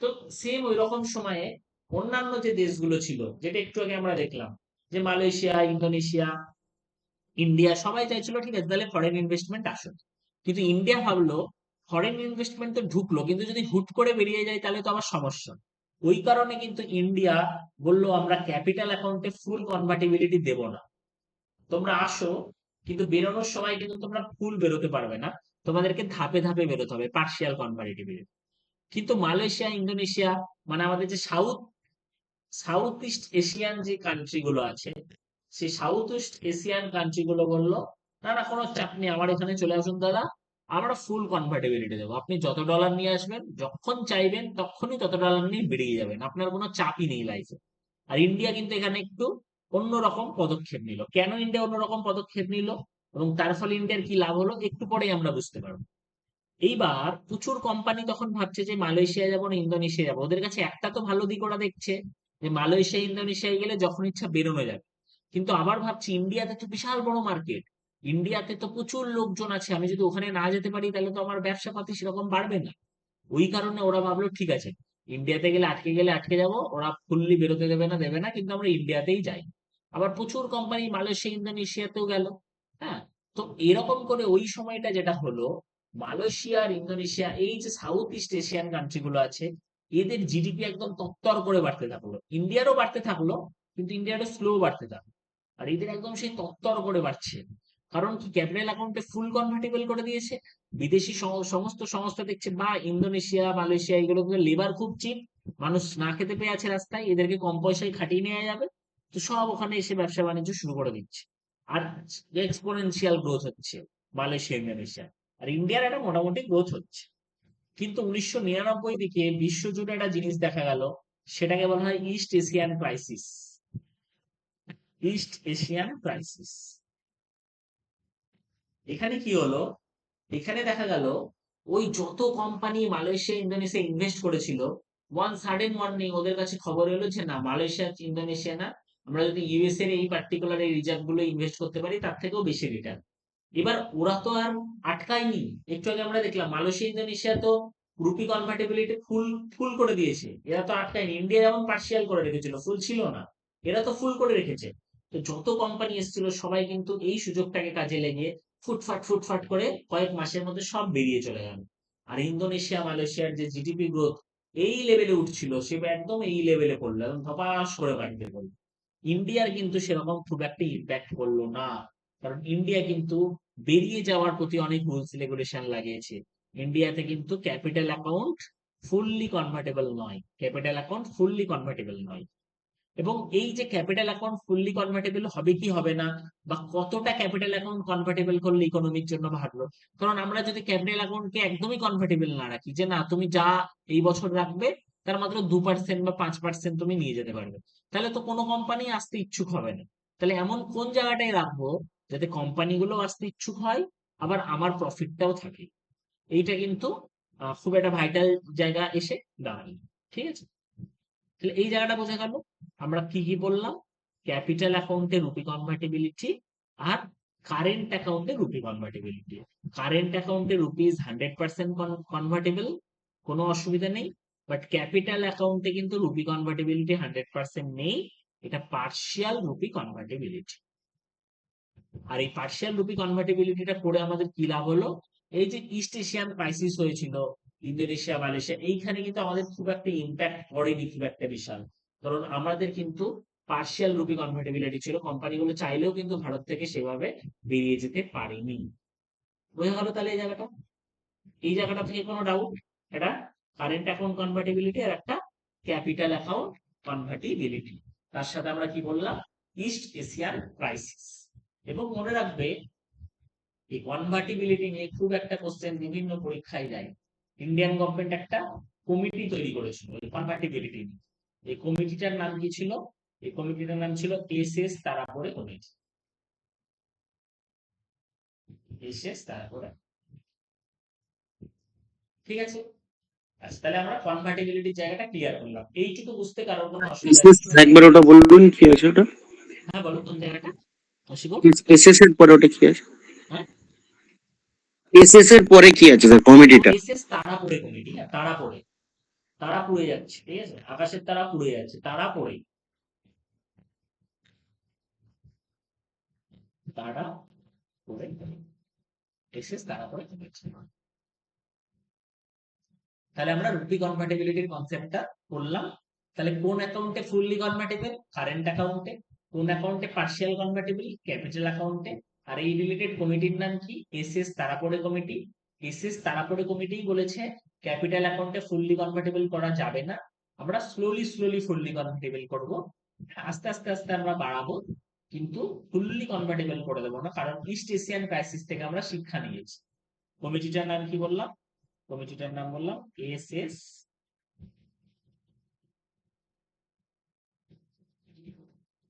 Speaker 1: তো সেম ওই রকম সময়ে অন্যান্য যে দেশগুলো ছিল, যেটা একটু আগে আমরা দেখলাম, যে মালয়েশিয়া, ইন্দোনেশিয়া, ইন্ডিয়া, সবাই চাইছিল ঠিক আছে তাহলে ফরেন ইনভেস্টমেন্ট আসুক। কিন্তু ইন্ডিয়া ভাবলো ফরেন ইনভেস্টমেন্ট তো ঢুকলো, কিন্তু যদি হুট করে বেরিয়ে যায় তাহলে তো আবার সমস্যা। ওই কারণে কিন্তু ইন্ডিয়া বললো আমরা ক্যাপিটাল অ্যাকাউন্টে ফুল কনভার্টিবিলিটি দেব না। তোমরা আসো, কিন্তু বেরোনোর সময় কিন্তু তোমরা ফুল বেরোতে পারবে না, তোমাদেরকে ধাপে ধাপে বেরোতে হবে পার্শিয়াল কনভার্টিবিলিটি। কিন্তু মালয়েশিয়া, ইন্দোনেশিয়া, মানে আমাদের যে সাউথ ইস্ট এশিয়ান যে কান্ট্রি গুলো আছে, সেই সাউথ ইস্ট এশিয়ান কান্ট্রি গুলো বললো না না, কোনো চাপ নেই, আমার এখানে চলে আসুন দাদা, আমরা ফুল কনভার্টিবিলিটি দেবো, আপনি যত ডলার নিয়ে আসবেন যখন চাইবেন তখনই তত ডলার নিয়ে বেরিয়ে যাবেন, আপনার কোনো চাপই নেই লাইফে। আর ইন্ডিয়া কিন্তু এখানে একটু অন্যরকম পদক্ষেপ নিল। কেন ইন্ডিয়া অন্যরকম পদক্ষেপ নিল এবং তার ফলে ইন্ডিয়ার কি লাভ হলো একটু পরেই আমরা বুঝতে পারবো। এইবার প্রচুর কোম্পানি তখন ভাবছে যে মালয়েশিয়া যাবো না ইন্দোনেশিয়া যাবো, ওদের কাছে একটা তো ভালো দিক ওরা দেখছে, যে মালয়েশিয়া ইন্দোনেশিয়ায় গেলে যখন ইচ্ছা বেরোনো যাবে। কিন্তু আবার ভাবছি ইন্ডিয়াতে তো বিশাল বড় মার্কেট, ইন্ডিয়াতে তো প্রচুর লোকজন আছে, আমি যদি ওখানে না যেতে পারি তাহলে তো আমার ব্যবসা পাতি সেরকম বাড়বে না। ওই কারণে ওরা ভাবলো ঠিক আছে, ইন্ডিয়াতে গেলে আটকে যাব, ওরা ফুললি বেরোতে দেবে না, কিন্তু আমরা ইন্ডিয়াতেই যাই। আবার প্রচুর কোম্পানি মালয়েশিয়া, ইন্দোনেশিয়াতেও গেল। হ্যাঁ, তো এরকম করে ওই সময়টা যেটা হলো, মালয়েশিয়া আর ইন্দোনেশিয়া, এই যে সাউথ ইস্ট এশিয়ান কান্ট্রি গুলো আছে, এদের জিডিপি একদম তত্তর করে বাড়তে থাকলো, ইন্ডিয়ারও বাড়তে থাকলো, কিন্তু ইন্ডিয়ারও স্লো বাড়তে থাকলো, আর এদের একদম সেই তত্তর করে বাড়ছে। কারণ কি, ক্যাপিটাল অ্যাকাউন্টে ফুল কনভার্টেবল করে দিয়েছে। বিদেশি সমস্ত সংস্থা দেখছে বা ইন্দোনেশিয়া, মালয়েশিয়া, এগুলোতে লেবার খুব চিপ, মানুষ না খেতে পেয়ে আছে রাস্তায়, এদেরকে কম পয়সায় খাটিয়ে নেওয়া যাবে, তো সব ওখানে এসে ব্যবসা বাণিজ্য শুরু করে দিচ্ছে। আর এক্সপোনেনশিয়াল গ্রোথ হচ্ছে মালয়েশিয়া, ইন্দোনেশিয়া। আর ইন্ডিয়ার একটা মোটামুটি গ্রোথ হচ্ছে। কিন্তু 1999 দিকে বিশ্বজুড়ে একটা জিনিস দেখা গেল, সেটাকে বলা হয় east Asian crisis. East Asian crisis. এখানে কি হলো, এখানে দেখা গেল ওই যত কোম্পানি মালয়েশিয়া, ইন্দোনেশিয়া ইনভেস্ট করেছিল, ওয়ান সাডেন ওয়ার্নিং ওদের কাছে খবর এলো যে না, মালয়েশিয়া, ইন্দোনেশিয়া না, আমরা যদি ইউএস এর এই পার্টিকুলার এই রিজার্ভ গুলো ইনভেস্ট করতে পারি তার থেকেও বেশি রিটার্ন। এবার ওরা তো আর আটকায়নি। একটু আগে আমরা দেখলাম মালয়েশিয়া, ইন্দোনেশিয়া তো রুপি কনভার্টিবিলিটি ফুল ফুল করে দিয়েছে, এরা তো আটকায়নি। ইন্ডিয়া যেমন পার্শিয়াল করে রেখেছিল, ফুল ছিল না, এরা তো ফুল করে রেখেছে। তো যত কোম্পানি এসেছিল সবাই কিন্তু এই সুযোগটাকে কাজে লেগে ফুটফাট ফুটফাট করে কয়েক মাসের মধ্যে সব বেরিয়ে চলে গেল। আর ইন্দোনেশিয়া, মালয়েশিয়ার যে জিডিপি গ্রোথ এই লেভেলে উঠছিল, সে একদম এই লেভেলে পড়লো, এবং ধপাস করে বাড়তে পড়লো। ইন্ডিয়ার কিন্তু সেরকম খুব একটা ইম্প্যাক্ট করলো না, কারণ ইন্ডিয়া কিন্তু বেরিয়ে যাওয়ার প্রতি অনেক রুলস রেগুলেশন লাগিয়েছে। ইন্ডিয়াতে কিন্তু ক্যাপিটাল অ্যাকাউন্ট ফুললি কনভার্টেবল নয়, ক্যাপিটাল অ্যাকাউন্ট ফুললি কনভার্টেবল নয়। এবং এই যে ক্যাপিটাল অ্যাকাউন্ট ফুললি কনভার্টেবল হবে কি হবে না, বা কতটা ক্যাপিটাল অ্যাকাউন্ট কনভার্টেবল করলে ইকোনমির জন্য ভালো। কারণ আমরা যদি ক্যাপিটাল অ্যাকাউন্টকে একদমই কনভার্টেবল না রাখি, যে না তুমি যা এই বছর রাখবে তার মাত্র 2% বা 5% তুমি নিয়ে যেতে পারবে, তাহলে তো কোনো কোম্পানি আসতে ইচ্ছুক হবে না। তাহলে এমন কোন জায়গাটায় রাখবো যাতে কোম্পানিগুলো আসতে ইচ্ছুক হয়, আবার আমার প্রফিটটাও থাকে। এইটা কিন্তু খুব একটা ভাইটাল জায়গা এসে দাঁড়ায়। ঠিক আছে, তাহলে এই জায়গাটা বোঝা গেল আমরা কি কি বললাম। ক্যাপিটাল অ্যাকাউন্টে রুপি কনভার্টিবিলিটি, আর কারেন্ট অ্যাকাউন্টে রুপি কনভার্টিবিলিটি। কারেন্ট অ্যাকাউন্টে রুপিস 100% কনভার্টেবল, কোনো অসুবিধা নেই। বাট ক্যাপিটাল অ্যাকাউন্টে কিন্তু রুপি কনভার্টিবিলিটি 100% নেই, এটা পার্শিয়াল রুপি কনভার্টিবিলিটি। আর এই পার্শিয়াল রুপি কনভার্টিবিলিটিটা করে আমাদের কি লাভ হলো, এই যে ইস্ট এশিয়ান ক্রাইসিস হয়েছিল, ইন্দোনেশিয়া, মালয়েশিয়া, এইখানে কিন্তু আমাদের খুব একটা ইম্প্যাক্ট পড়েনি খুব একটা বিশাল। কারণ আমাদের কিন্তু পার্শিয়াল রুপি কনভার্টিবিলিটি ছিল, কোম্পানিগুলো চাইলেও কিন্তু ভারত থেকে সেভাবে বেরিয়ে যেতে পারেনি। বোঝা গেল তাহলে এই জায়গাটা, এই জায়গাটা থেকে কোনো ডাউট? এটা কারেন্ট অ্যাকাউন্ট কনভার্টিবিলিটি আর একটা ক্যাপিটাল অ্যাকাউন্ট কনভার্টিবিলিটি। তার সাথে আমরা কি বললাম, ইস্ট এশিয়ান ক্রাইসিস। এবং মনে রাখবে এই কনভার্টিবিলিটি নিয়ে খুব একটা কোশ্চেন বিভিন্ন পরীক্ষায় যায়। ইন্ডিয়ান গভর্নমেন্ট একটা কমিটি তৈরি করেছিল এই কনভার্টিবিলিটি নিয়ে। এই কমিটিটার নাম কি ছিল? এই কমিটিটার নাম ছিল এসএস তারাপরে কমিটি। এসএস তারাপরে, ঠিক আছে। আচ্ছা, তাহলে আমরা কনভার্টিবিলিটির জায়গাটা ক্লিয়ার করলাম। এইটুকু বুঝতে কারোর কোনো অসুবিধা
Speaker 2: এসএস
Speaker 1: নেই?
Speaker 2: একবার ওটা বলুন কি আছে ওটা?
Speaker 1: হ্যাঁ, বলো কোন জায়গাটা? অসিবল?
Speaker 2: এসএস এর পরে ওটা কি আছে?
Speaker 1: হ্যাঁ,
Speaker 2: এসএস এর পরে কি আছে স্যার কমিটিটা?
Speaker 1: এসএস তারা পড়ে কমিটি, হ্যাঁ তারা পড়ে, তারা পুড়ে যাচ্ছে, ঠিক আছে, আকাশের তারা পুড়ে যাচ্ছে, তারা পড়ে, তারা পড়ে, এসএস তারা পড়ে কমেছে। তাহলে আমরা রুপি কনভার্টিবিলিটির কনসেপ্টটা করলাম। তাহলে কোন অ্যাকাউন্টে ফুললি কনভার্টেবল? কারেন্ট অ্যাকাউন্টে। কোন অ্যাকাউন্টে পার্শিয়াল কনভার্টেবল? ক্যাপিটাল অ্যাকাউন্টে। আর এই রিলেটেড কমিটির নাম কি? SS Tarapore committee. SS Tarapore committee বলেছে ক্যাপিটাল অ্যাকাউন্টে ফুললি কনভার্টেবল করা যাবে না, আমরা স্লোলি স্লোলি ফুললি কনভার্টেবল করব, আস্তে আস্তে আস্তে আমরা বাড়াবো, কিন্তু ফুললি কনভার্টেবল করে দেবো না, কারণ ইস্ট এশিয়ান ক্রাইসিস থেকে আমরা শিক্ষা নিয়েছি। কমিটিটার নাম কি বললাম? কমিটিটার নাম বললাম এসএস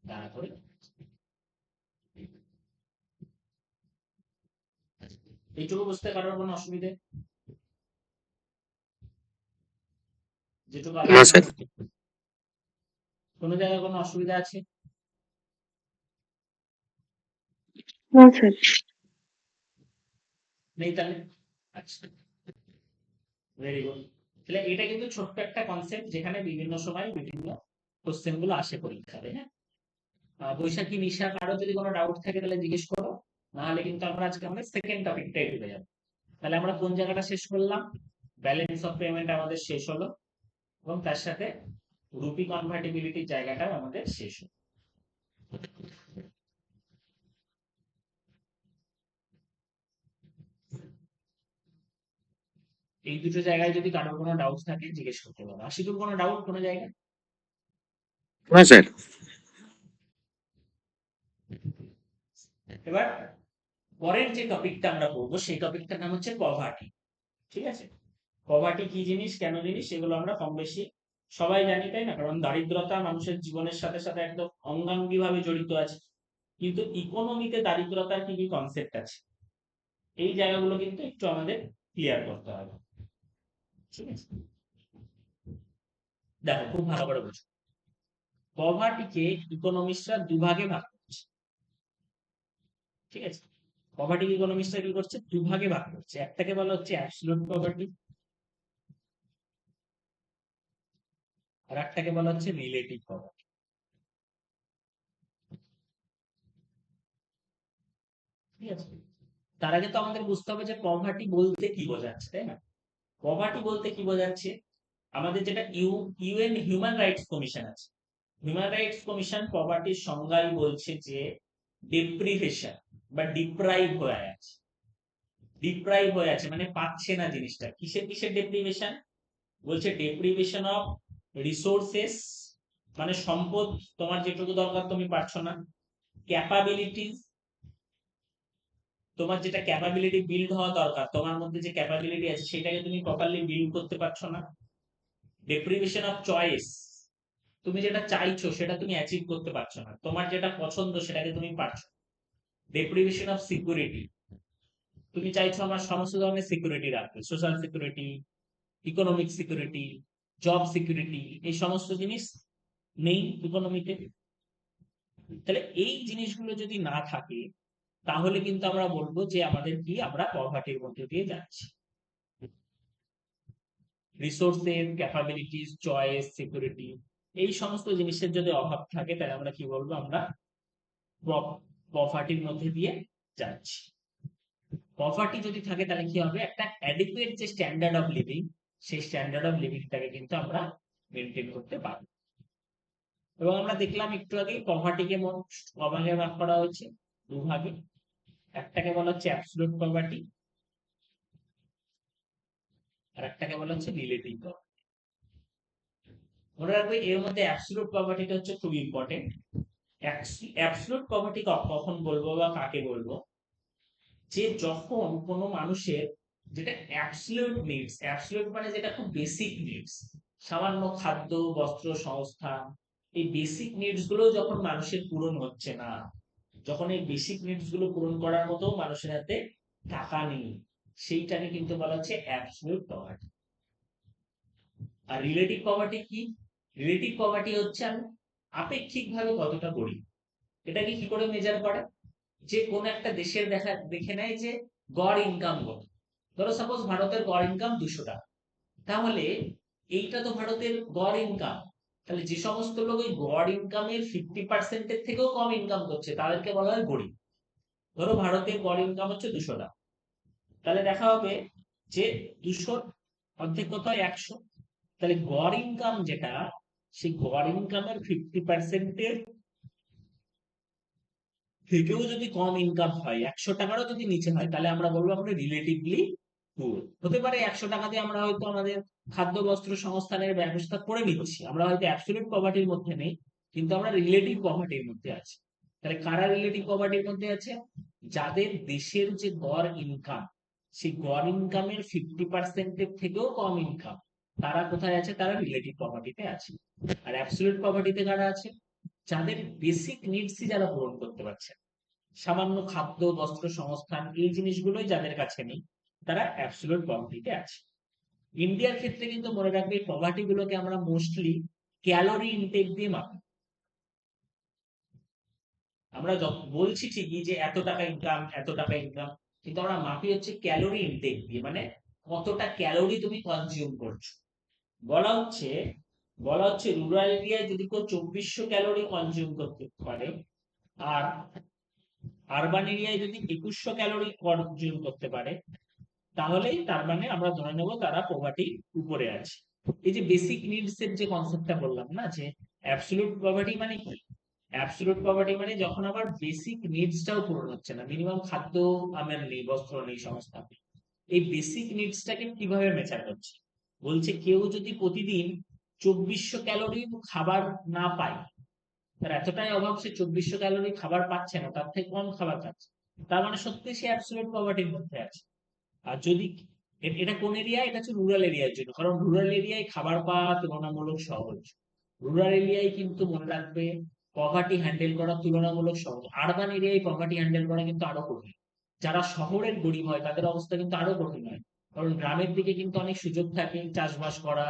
Speaker 1: তারপরে। এইটুকু বুঝতে কারোর কোনো অসুবিধে? যেটুকু
Speaker 2: না
Speaker 1: আলোচনা
Speaker 2: স্যার।
Speaker 1: করতে কোনো জায়গায় কোনো অসুবিধা আছে?
Speaker 3: না স্যার।
Speaker 1: নেই তাহলে? আচ্ছা, ভেরি গুড। তাহলে এটা কিন্তু ছোট্ট একটা কনসেপ্ট যেখানে বিভিন্ন সময় বিভিন্ন কোশ্চেন গুলো আসে পরীক্ষাতে, হ্যাঁ। বৈশাখী, নিশা, কারো যদি কোনো ডাউট থাকে তাহলে জিজ্ঞেস করো, নাহলে কিন্তু আমরা আজকে আমাদের সেকেন্ড টপিকটাই ঢুকে যাবো। তাহলে আমরা কোন জায়গাটা শেষ করলাম? ব্যালেন্স অফ পেমেন্ট আমাদের শেষ হলো, এবং তার সাথে রুপি কনভার্টিবিলিটির জায়গাটাও আমাদের শেষ হলো। এই দুটো জায়গায় যদি কারোর কোনো ডাউট থাকে জিজ্ঞেস করতে পারো। আশিকুর কোনো ডাউট কোনো জায়গায়?
Speaker 2: না স্যার।
Speaker 1: এবার পরের যে টপিকটা আমরা পড়বো সেই টপিকটার নাম হচ্ছে পভার্টি। ঠিক আছে, পভার্টি কি জিনিস, কেন জিনিস, সেগুলো আমরা কম বেশি সবাই জানি, তাই না? কারণ দারিদ্রতা মানুষের জীবনের সাথে সাথে একদম অঙ্গাঙ্গি ভাবে জড়িত আছে। কিন্তু ইকোনমিতে দারিদ্রতার কি কি কনসেপ্ট আছে, এই জায়গাগুলো কিন্তু একটু আমাদের ক্লিয়ার করতে হবে। ঠিক আছে, দেখো খুব ভালো করে বুঝো। পভার্টিকে ইকোনমিস্টরা দুভাগে ভাগ করছে। ঠিক আছে, পভার্টি ইকোনমিস্টরা কি করছে? দুভাগে ভাগ করছে। একটাকে বলা হচ্ছে অ্যাবসলিউট পভার্টি, আর একটাকে বলা হচ্ছে রিলেটিভ পভার্টি। ঠিক আছে, তার আগে তো আমাদের বুঝতে হবে যে পভার্টি বলতে কি বোঝাচ্ছে, তাই না? পভার্টি বলতে কি বোঝাচ্ছে? আমাদের যেটা ইউএন হিউম্যান রাইটস কমিশন আছে, হিউম্যান রাইটস কমিশন পভার্টির সংজ্ঞাই বলছে যে ডিপ্রিভেশন বা ডিপ্রাইভ হয়ে আছে। ডিপ্রাইভ হয়ে আছে মানে পাচ্ছে না জিনিসটা। কিসের কিসের ডেপ্রিভেশন? বলছে ডেপ্রিভেশন অফ রিসোর্সেস, মানে সম্পদ, তোমার যেটুকু দরকার তুমি পাচ্ছ না। ক্যাপাবিলিটিস, তোমার যেটা ক্যাপাবিলিটি বিল্ড হওয়া দরকার, তোমার মধ্যে যে ক্যাপাবিলিটি আছে সেটাকে তুমি প্রপারলি বিল্ড করতে পারছো না। ডেপ্রিভেশন অফ চয়েস, তুমি যেটা চাইছো সেটা তুমি অ্যাচিভ করতে পারছো না, তোমার যেটা পছন্দ সেটাকে তুমি পারছো। ডেপ্রিভেশন অফ সিকিউরিটি, তুমি চাইছো আমার সমস্ত ধরনের সিকিউরিটি রাখতে, social security, economic security, job security, এই সমস্ত জিনিস নেই ইকোনমিতে। তাহলে এই জিনিসগুলো যদি না থাকে তাহলে কিন্তু আমরা বলবো যে আমাদের কি, আমরা পভার্টির মধ্যে দিয়ে যাচ্ছি। রিসোর্সের, ক্যাপাবিলিটিস, চয়েস, সিকিউরিটি, এই সমস্ত জিনিসের যদি অভাব থাকে তাহলে আমরা কি বলবো? আমরা পভার্টির মধ্যে দিয়ে যাচ্ছি। পভার্টি যদি থাকে তাহলে কি হবে? একটা অ্যাডিকুয়েট যে স্ট্যান্ডার্ড অফ লিভিং, সেই স্ট্যান্ডার্ড অফ লিভিংটাকে কিন্তু আমরা মেনটেন করতে পারবো। এবং আমরা দেখলাম একটু আগে পভার্টিকে মোট কভাগে ভাগ করা হয়েছে দুভাগে। একটাকে বলা হচ্ছে অ্যাবসলিউট পভার্টি, আর একটাকে বলা হচ্ছে রিলেটিভ পভার্টি। মনে রাখবে এর মধ্যে অ্যাবসলিউট পভার্টিটা হচ্ছে খুব ইম্পর্টেন্ট। অ্যাবসলিউট পভার্টি কখন বলবো বা কাকে বলবো? যে যখন কোনো মানুষের যেটা অ্যাবসলিউট নিডস, অ্যাবসলিউট মানে যেটা খুব বেসিক নিডস, সামান্য খাদ্য, বস্ত্র, সংস্থান, এই বেসিক নিডস গুলো যখন মানুষের পূরণ হচ্ছে না, যখন এই বেসিক নিডস গুলো পূরণ করার মতো মানুষের হাতে টাকা নেই, সেইটাকে কিন্তু বলা হচ্ছে অ্যাবসলিউট পভার্টি। আর রিলেটিভ পভার্টি কি? রিলেটিভ পভার্টি হচ্ছে আমি আপেক্ষিকভাবে কতটা গরিব। এটাকে কি করে মেজার করে? যে কোন একটা দেশের দেখে নেয় যে গড় ইনকাম কত। ধরো সাপোজ ভারতের গড় ইনকাম 200 টাকা। তাহলে এইটা তো ভারতের গড় ইনকাম। তাহলে যে সমস্ত লোক ওই গড় ইনকামের 50% থেকেও কম ইনকাম করছে তাদেরকে বলা হয় গরিব। ধরো ভারতের গড় ইনকাম হচ্ছে 200 টাকা। তাহলে দেখা হবে যে 200 অর্ধেক কত হয় 100। তাহলে গড় ইনকাম যেটা, সেই গড় ইনকামের 50%-এর থেকেও যদি কম ইনকাম হয়, 100 টাকারও যদি নিচে হয়, তাহলে আমরা বলবো আমরা রিলেটিভলি পুয়ার। হতে পারে 100 টাকা দিয়ে আমরা হয়তো আমাদের খাদ্য বস্ত্র সংস্থানের ব্যবস্থা করে নিচ্ছি, আমরা হয়তো অ্যাবসলিউট পভার্টির মধ্যে নেই, কিন্তু আমরা রিলেটিভ পভার্টির মধ্যে আছি। তাহলে কারা রিলেটিভ পভার্টির মধ্যে আছে? যাদের দেশের যে গড় ইনকাম, সেই গড় ইনকামের 50%-এর থেকেও কম ইনকাম, তারা কোথায় আছে? তারা রিলেটিভ পভার্টিতে আছে। আর অ্যাবসলিউট পভার্টিতে কারা আছে? যাদের বেসিক নিডসই যারা পূরণ করতে পারছে, সামান্য খাদ্য বস্ত্র সংস্থান এই জিনিসগুলোই যাদের কাছে নেই, তারা অ্যাবসলিউট পভার্টিতে আছে। ইন্ডিয়ার ক্ষেত্রে কিন্তু মনে রাখবে এই পভার্টি গুলোকে আমরা মোস্টলি ক্যালোরি ইনটেক দিয়ে মাপি। আমরা বলছি ঠিকই যে এত টাকা ইনকাম, এত টাকা ইনকাম, কিন্তু আমরা মাপি হচ্ছে ক্যালোরি ইনটেক দিয়ে, মানে কতটা ক্যালোরি তুমি কনজিউম করছো। বলা হচ্ছে বলা হচ্ছে রুরাল এরিয়ায় যদি কেউ 2400 ক্যালোরি কনজিউম করতে পারে, আর আরবান এরিয়ায় যদি 2100 ক্যালোরি কনজিউম করতে পারে, তাহলেই তার মানে আমরা ধরে নেব তারা পভার্টির উপরে আছে। এই যে বেসিক নিডস এর যে কনসেপ্টটা বললাম না, যে অ্যাবসলিউট পভার্টি মানে কি? অ্যাবসলিউট পভার্টি মানে যখন আবার বেসিক নিডসটাও পূরণ হচ্ছে না, মিনিমাম খাদ্য আমার নেই, বস্ত্র নেই, সংস্থান নেই। এই বেসিক নিডসটাকে কিভাবে মেজার করছে? বলছে কেউ যদি প্রতিদিন 2400 ক্যালোরি খাবার না পায়, তার এতটাই অভাব, সে 2400 ক্যালোরি খাবার পাচ্ছে না, তার থেকে কম খাবার খাচ্ছে, তার মানে সত্যি সে অ্যাবসলিউট পভার্টির মধ্যে আছে। আর যদি এটা কোন এরিয়া? এটা হচ্ছে রুরাল এরিয়ার জন্য, কারণ রুরাল এরিয়ায় খাবার পাওয়া তুলনামূলক সহজ। রুরাল এরিয়ায় কিন্তু মনে রাখবে পভার্টি হ্যান্ডেল করা তুলনামূলক সহজ। আরবান এরিয়ায় পভার্টি হ্যান্ডেল করা কিন্তু আরো কঠিন। যারা শহরের গরিব হয় তাদের অবস্থা কিন্তু আরো কঠিন হয়, কারণ গ্রামের দিকে কিন্তু অনেক সুযোগ থাকে চাষবাস করা,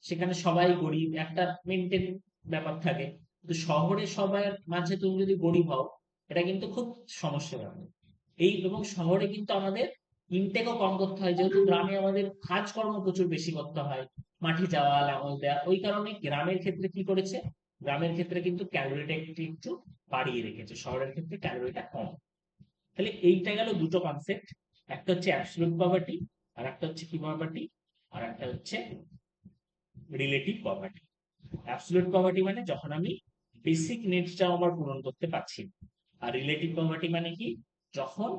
Speaker 1: সেখানে সবাই গরিব, একটা মেনটেন ব্যাপার থাকে। কিন্তু শহরে সবার মাঝে তুমি যদি গরিব হও, এটা কিন্তু খুব সমস্যা ব্যাপার। এই এবং শহরে কিন্তু আমাদের ইনটেকও কম করতে হয়, যেহেতু গ্রামে আমাদের কাজকর্ম প্রচুর বেশি করতে হয়, মাঠে যাওয়া, লাঙল দেওয়া। ওই কারণে গ্রামের ক্ষেত্রে কি করেছে? গ্রামের ক্ষেত্রে কিন্তু ক্যালোরিটা একটু একটু বাড়িয়ে রেখেছে, শহরের ক্ষেত্রে ক্যালোরিটা কম। তাহলে এইটা গেল দুটো কনসেপ্ট, একটা হচ্ছে অ্যাবসলিউট পভার্টি, আর একটা হচ্ছে কি পভার্টি, আর একটা হচ্ছে রিলেটিভ পভার্টি। অ্যাবসলিউট পভার্টি মানে যখন আমি বেসিক নিডসটাও আমার পূরণ করতে পারছি না। আর রিলেটিভ পভার্টি মানে কি? যখন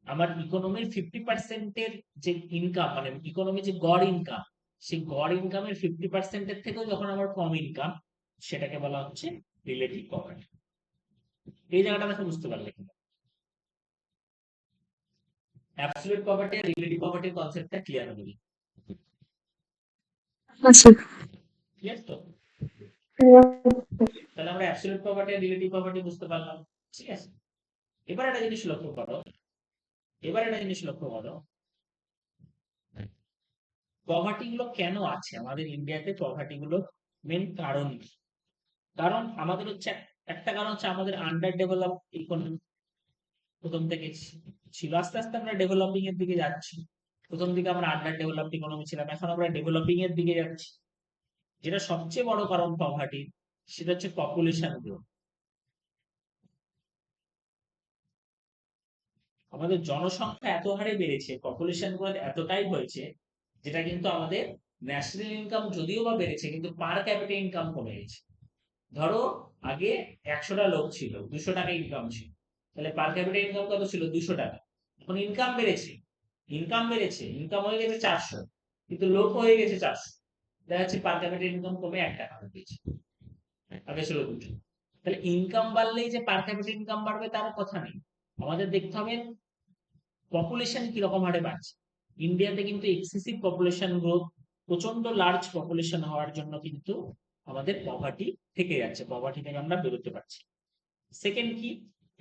Speaker 1: আমার ইকোনমির 50%-এর যে ইনকাম, মানে ইকোনমি যে গড় ইনকাম, সেই গড় ইনকামের 50%-এর থেকেও যখন আমার কম ইনকাম, সেটাকে বলা হচ্ছে রিলেটিভ পভার্টি। এই জায়গাটা দেখো বুঝতে পারলে কিনা? অ্যাবসলিউট পভার্টি আর রিলেটিভ পভার্টির কনসেপ্টটা ক্লিয়ার হবে?
Speaker 3: আচ্ছা।
Speaker 1: ক্লিয়ার তো? তাহলে আমরা অ্যাবসলিউট পভার্টি আর রিলেটিভ পভার্টি বুঝতে পারলাম। ঠিক আছে, এবার একটা জিনিস লক্ষ্য করো, পভার্টি গুলো কেন আছে আমাদের ইন্ডিয়াতে? পভার্টি গুলো মেন কারণ কি? কারণ আমাদের হচ্ছে একটা কারণ হচ্ছে আমাদের আন্ডার ডেভেলপ ইকোনমি প্রথম থেকে ছিল, আস্তে আস্তে আমরা ডেভেলপিং এর দিকে যাচ্ছি। প্রথম দিকে আমরা আন্ডার ডেভেলপড ইকোনমি ছিলাম, এখন আমরা ডেভেলপিং এর দিকে যাচ্ছি। যেটা সবচেয়ে বড় কারণ পভার্টি, সেটা হচ্ছে পপুলেশন গ্রোথ। আমাদের জনসংখ্যা এত হারে বেড়েছে, পপুলেশন গ্রোথ এতটাই হয়েছে, যেটা কিন্তু আমাদের ন্যাশনাল ইনকাম যদিও বা বেড়েছে, কিন্তু পার ক্যাপিটা ইনকাম কমে গেছে। ধরো আগে 100টা লোক ছিল, 200 টাকা ইনকাম ছিল, তাহলে পার ক্যাপিটা ইনকাম কত ছিল? 200 টাকা। এখন ইনকাম হয়ে গেছে 400, কিন্তু লোক হয়ে গেছে 400। দেখা যাচ্ছে পার ক্যাপিটা ইনকাম কমে 1 টাকা হয়ে গেছে, আগে ছিল 200। তাহলে ইনকাম বাড়লেই যে পার ক্যাপিটা ইনকাম বাড়বে তার কথা নেই। আমাদের দেখতে হবে পপুলেশন কিরকম হারে বাড়ছে। ইন্ডিয়াতে কিন্তু এক্সেসিভ পপুলেশন গ্রোথ, প্রচন্ড লার্জ পপুলেশন হওয়ার জন্য কিন্তু আমাদের পভার্টি থেকে যাচ্ছে, পভার্টি থেকে আমরা বেরোতে পারছি। সেকেন্ড কি?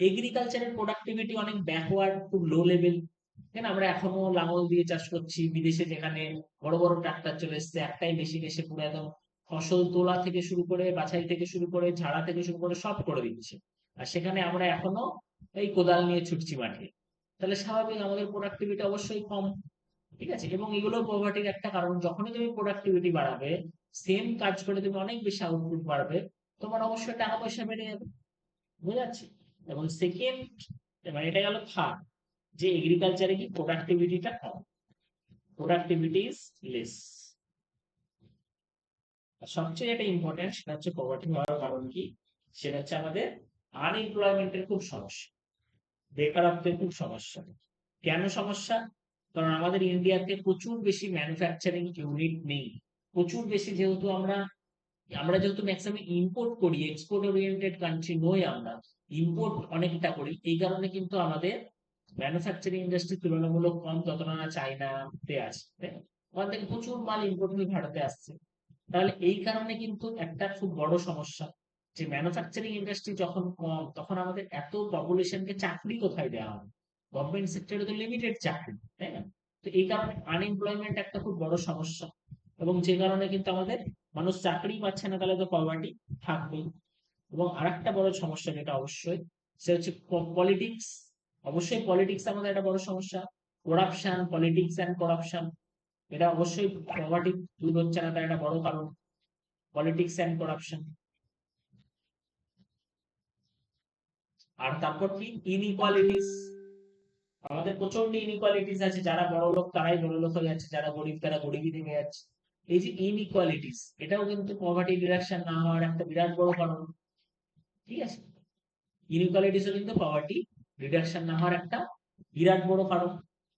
Speaker 1: এগ্রিকালচারের প্রোডাক্টিভিটি অনেক ব্যাকওয়ার্ড, খুব লো লেভেল। কেন আমরা এখনো লাঙল দিয়ে চাষ করছি, বিদেশে যেখানে বড় বড় ট্রাক্টর চলে এসছে, একটাই মেশিন এসে পুরো একদম ফসল তোলা থেকে শুরু করে, বাছাই থেকে শুরু করে, ঝাড়া থেকে শুরু করে সব করে দিচ্ছে। আর সেখানে আমরা এখনো এই কোদাল নিয়ে ছুটছি মাঠে। তাহলে স্বাভাবিক আমাদের প্রোডাক্টিভিটি অবশ্যই কম। ঠিক আছে, এবং এগুলো পভার্টির একটা কারণ। যখনই তুমি প্রোডাক্টিভিটি বাড়াবে, সেম কাজ করে তুমি অনেক বেশি আউটপুট বাড়বে, তোমার অবশ্যই টাকা পয়সা বেড়ে যাবে। বুঝা যাচ্ছে? এবং সেকেন্ড, মানে এটা গেল থার্ড, যে এগ্রিকালচারে কি প্রোডাক্টিভিটিটা কম, প্রোডাক্টিভিটি ইজ লেস। আর সবচেয়ে যেটা ইম্পর্টেন্ট সেটা হচ্ছে পভার্টি হওয়ার কারণ কি, সেটা হচ্ছে আমাদের আনএমপ্লয়মেন্টের খুব সমস্যা, বেকারত্বের খুব সমস্যা। কেন সমস্যা? কারণ আমাদের ইন্ডিয়াতে প্রচুর বেশি ম্যানুফ্যাকচারিং ইউনিট নেই। প্রচুর বেশি, যেহেতু আমরা আমরা যেহেতু ম্যাক্সিমাম ইম্পোর্ট করি, এক্সপোর্ট ওরিয়েন্টেড কান্ট্রি নই আমরা, ইম্পোর্ট অনেকটা করি, এই কারণে কিন্তু আমাদের ম্যানুফ্যাকচারিং ইন্ডাস্ট্রি তুলনামূলক কম, যতটা না চাইনাতে আছে, তাই না? ওখান থেকে প্রচুর মাল ইম্পোর্ট হয়ে ভারতে আসছে। তাহলে এই কারণে কিন্তু একটা খুব বড় সমস্যা, যে ম্যানুফ্যাকচারিং ইন্ডাস্ট্রি যখন কম, তখন আমাদের এত পপুলেশনকে চাকরি কোথায় দেওয়া হবে? গভর্নমেন্ট সেক্টরে তো লিমিটেড চাকরি, তাই না? তো এই কারণে আনএমপ্লয়মেন্ট একটা খুব বড় সমস্যা। এবং যে কারণে কিন্তু আমাদের মানুষ চাকরি পাচ্ছে না, তাহলে তো পভার্টি থাকবেই। এবং আরেকটা বড় সমস্যা যেটা অবশ্যই, সে হচ্ছে পলিটিক্স। অবশ্যই পলিটিক্স আমাদের একটা বড় সমস্যা। করাপশন, পলিটিক্স এন্ড করাপশন, এটা অবশ্যই পভার্টি দূর হচ্ছে না, তার একটা বড় কারণ পলিটিক্স এন্ড করাপশন। আর তারপর কি, ইনইকুয়ালিটিস। আমাদের প্রচন্ড ইনইকুয়ালিটিস আছে, যারা বড় লোক তারাই বড় লোক হয়ে যাচ্ছে, যারা গরিব তারা গরিবই থেকে যাচ্ছে। এই যে ইনইকুয়ালিটিস, এটাও কিন্তু পভার্টি রিডাকশন না হওয়ার একটা বিরাট বড় কারণ। ঠিক আছে, ইনইকুয়ালিটিসও কিন্তু পভার্টি রিডাকশন না হওয়ার একটা বিরাট বড় কারণ।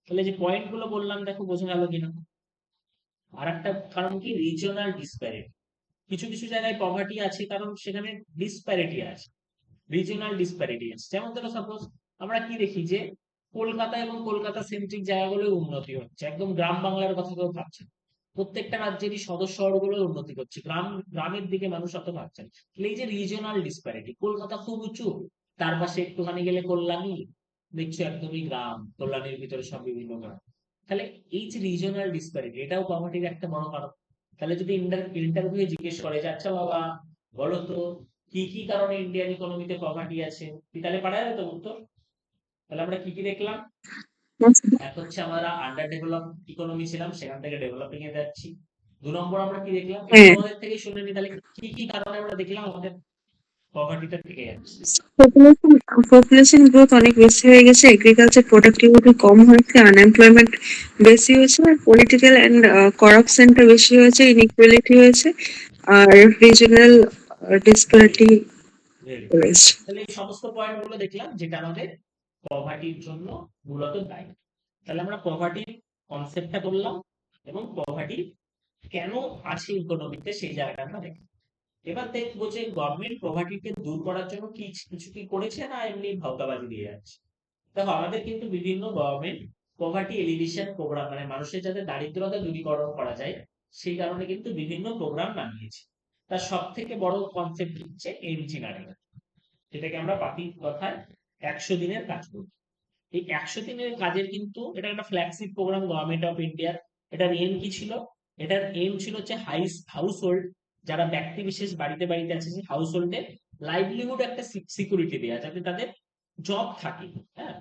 Speaker 1: তাহলে যে পয়েন্ট গুলো বললাম, দেখো বোঝা গেল কিনা? আর একটা কারণ কি, রিজিওনাল ডিসপ্যারিটি। কিছু কিছু জায়গায় পভার্টি আছে কারণ সেখানে ডিসপ্যারিটি আছে, রিজিওনাল ডিসপ্যারিটি আছে। যেমন ধরো সাপোজ আমরা কি দেখি যে কলকাতা এবং কলকাতা সেন্ট্রিক জায়গাগুলো উন্নতি হচ্ছে, একদম গ্রাম বাংলার কথা কেউ ভাবছে না। প্রত্যেকটা রাজ্যেরই সদর শহরগুলো উন্নতি করছে, গ্রামের দিকে মানুষ অত ভাবছে না। তাহলে এই যে রিজিওনাল ডিসপ্যারিটি, কলকাতা খুব উঁচু, তার পাশে একটুখানি গেলে কল্যাণী, দেখছো একদমই গ্রাম, কল্যাণীর ভিতরে সব বিভিন্ন গ্রাম। তাহলে এই যে রিজিওনাল ডিসপ্যারিটি, এটাও পভার্টির একটা বড় কারণ। তাহলে যদি ইন্টারভিউ জিজ্ঞেস করে যে আচ্ছা বাবা বলো তো, কি কি কারণে ইন্ডিয়ান ইকোনমিতে পভার্টি আছে, কি তাহলে পারা যাবে তো উত্তর? তাহলে আমরা কি কি দেখলাম?
Speaker 3: হ্যাঁ স্যার।
Speaker 1: এক হচ্ছে আমরা আন্ডার ডেভেলপ ইকোনমি ছিলাম, সেখান থেকে ডেভেলপিং এ যাচ্ছি। 2 নম্বর আমরা কি দেখলাম, একটু
Speaker 3: হ্যাঁ,
Speaker 1: তোমাদের থেকে শুনে নি, তাহলে কি কি কারণে আমরা দেখলাম আমাদের পভার্টিটা থেকে যাচ্ছে।
Speaker 3: পপুলেশন পপুলেশন গ্রোথ অনেক বেশি হয়ে গেছে, এগ্রিকালচার প্রোডাক্টিভিটি কম হয়েছে, আনএমপ্লয়মেন্ট বেশি হয়েছে, আর পলিটিক্যাল অ্যান্ড করাপশনটা বেশি হয়েছে, ইনইকুয়ালিটি হয়েছে, আর রিজিওনাল ডিসপ্যারিটি
Speaker 1: Very good.
Speaker 3: রয়েছে।
Speaker 1: তাহলে এই সমস্ত পয়েন্ট গুলো দেখলাম যেটা আমাদের পভার্টির জন্য মূলত দায়ী। তাহলে আমরা পভার্টির কনসেপ্টটা বললাম, এবং পভার্টি কেন আছে ইকোনমিতে সেই জায়গাটা আমরা দেখলাম। এবার দেখবো যে গভর্নমেন্ট পভার্টিকে দূর করার জন্য কি কিছু কি করেছে, না এমনি ভাওতাবাজি দিয়ে যাচ্ছে। দেখো আমাদের কিন্তু বিভিন্ন গভর্নমেন্ট পভার্টি এলিভেশন প্রোগ্রাম, মানে মানুষের যাতে দারিদ্রতা দূরীকরণ করা যায়, সেই কারণে কিন্তু বিভিন্ন প্রোগ্রাম বানিয়েছে। তার সব থেকে বড় কনসেপ্ট হচ্ছে এনজিনিয়ারিং, যেটাকে আমরা পাতি কথায় 100 দিনের কাজ বলি। এই 100 দিনের কাজের কিন্তু এটা একটা ফ্ল্যাগশিপ প্রোগ্রাম গভর্নমেন্ট অফ ইন্ডিয়ার। এটার এম কি ছিল? এটার এম ছিল হচ্ছে হাউস হোল্ড, যারা ব্যক্তি বিশেষ বাড়িতে বাড়িতে আছে, সেই হাউস হোল্ডে লাইভলিহুড একটা সিকিউরিটি দেওয়া, যাতে তাদের জব থাকে। হ্যাঁ,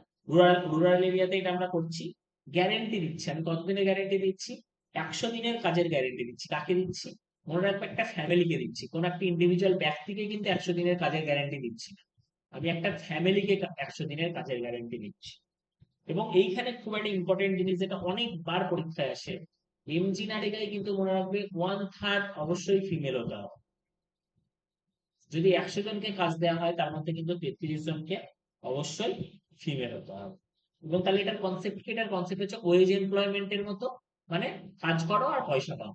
Speaker 1: রুরাল এরিয়াতে এটা আমরা করছি। গ্যারেন্টি দিচ্ছি, আমি কতদিনের গ্যারেন্টি দিচ্ছি? 100 দিনের কাজের গ্যারেন্টি দিচ্ছি। কাকে দিচ্ছি? মনে রাখবো, একটা ফ্যামিলিকে দিচ্ছি, কোন একটা ইন্ডিভিজুয়াল ব্যক্তিকে কিন্তু 100 দিনের কাজের গ্যারেন্টি দিচ্ছি না। আমি একটা ফ্যামিলিকে 100 দিনের কাজের গ্যারেন্টি দিচ্ছি। এবং এইখানে খুব একটা ইম্পর্টেন্ট জিনিস যেটা অনেকবার পরীক্ষায় আসে, এমজি নারেগায় কিন্তু মনে রাখবে 1/3 অবশ্যই ফিমেল হতে হবে। যদি 100 জনকে কাজ দেওয়া হয়, তার মধ্যে কিন্তু 33 জনকে অবশ্যই ফিমেল হতে হবে। এবং তাহলে এটার কনসেপ্ট কি? এটার কনসেপ্ট হচ্ছে ওয়েজ এমপ্লয়মেন্টের মতো, মানে কাজ করো আর পয়সা পাও।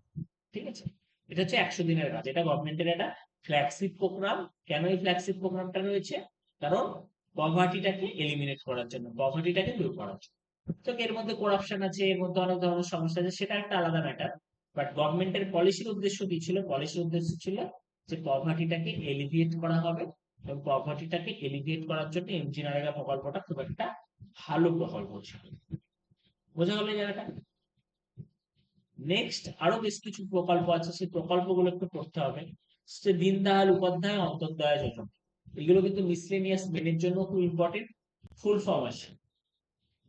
Speaker 1: ঠিক আছে, এটা হচ্ছে 100 দিনের কাজ। এটা গভর্নমেন্টের একটা ফ্ল্যাগশিপ প্রোগ্রাম। কেন এই ফ্ল্যাগশিপ প্রোগ্রামটা রয়েছে? কারণ পভার্টিটাকে এলিমিনেট করার জন্য, পভার্টিটাকে দূর করার জন্য। তো এর মধ্যে করাপশন আছে, এর মধ্যে অনেক ধরনের সমস্যা আছে, সেটা একটা আলাদা ম্যাটার। বাট গভর্নমেন্টের পলিসির উদ্দেশ্য কি ছিল? পলিসির উদ্দেশ্য ছিল যে পভার্টিটাকে এলিভিয়েট করা হবে। এবং পভার্টিটাকে এলিভিয়েট করার জন্য এমজি নারেগা প্রকল্পটা খুব একটা ভালো প্রকল্প ছিল। বোঝা গেল এই জায়গাটা? নেক্সট আরো বেশ কিছু প্রকল্প আছে, সেই প্রকল্পগুলো একটু পড়তে হবে। সে দীনদয়াল উপাধ্যায় অন্তর্দয়া যোজনা, এগুলো কিন্তু মিসলেনিয়াস মেনের জন্য খুব ইম্পর্টেন্ট। ফুল ফর্ম আছে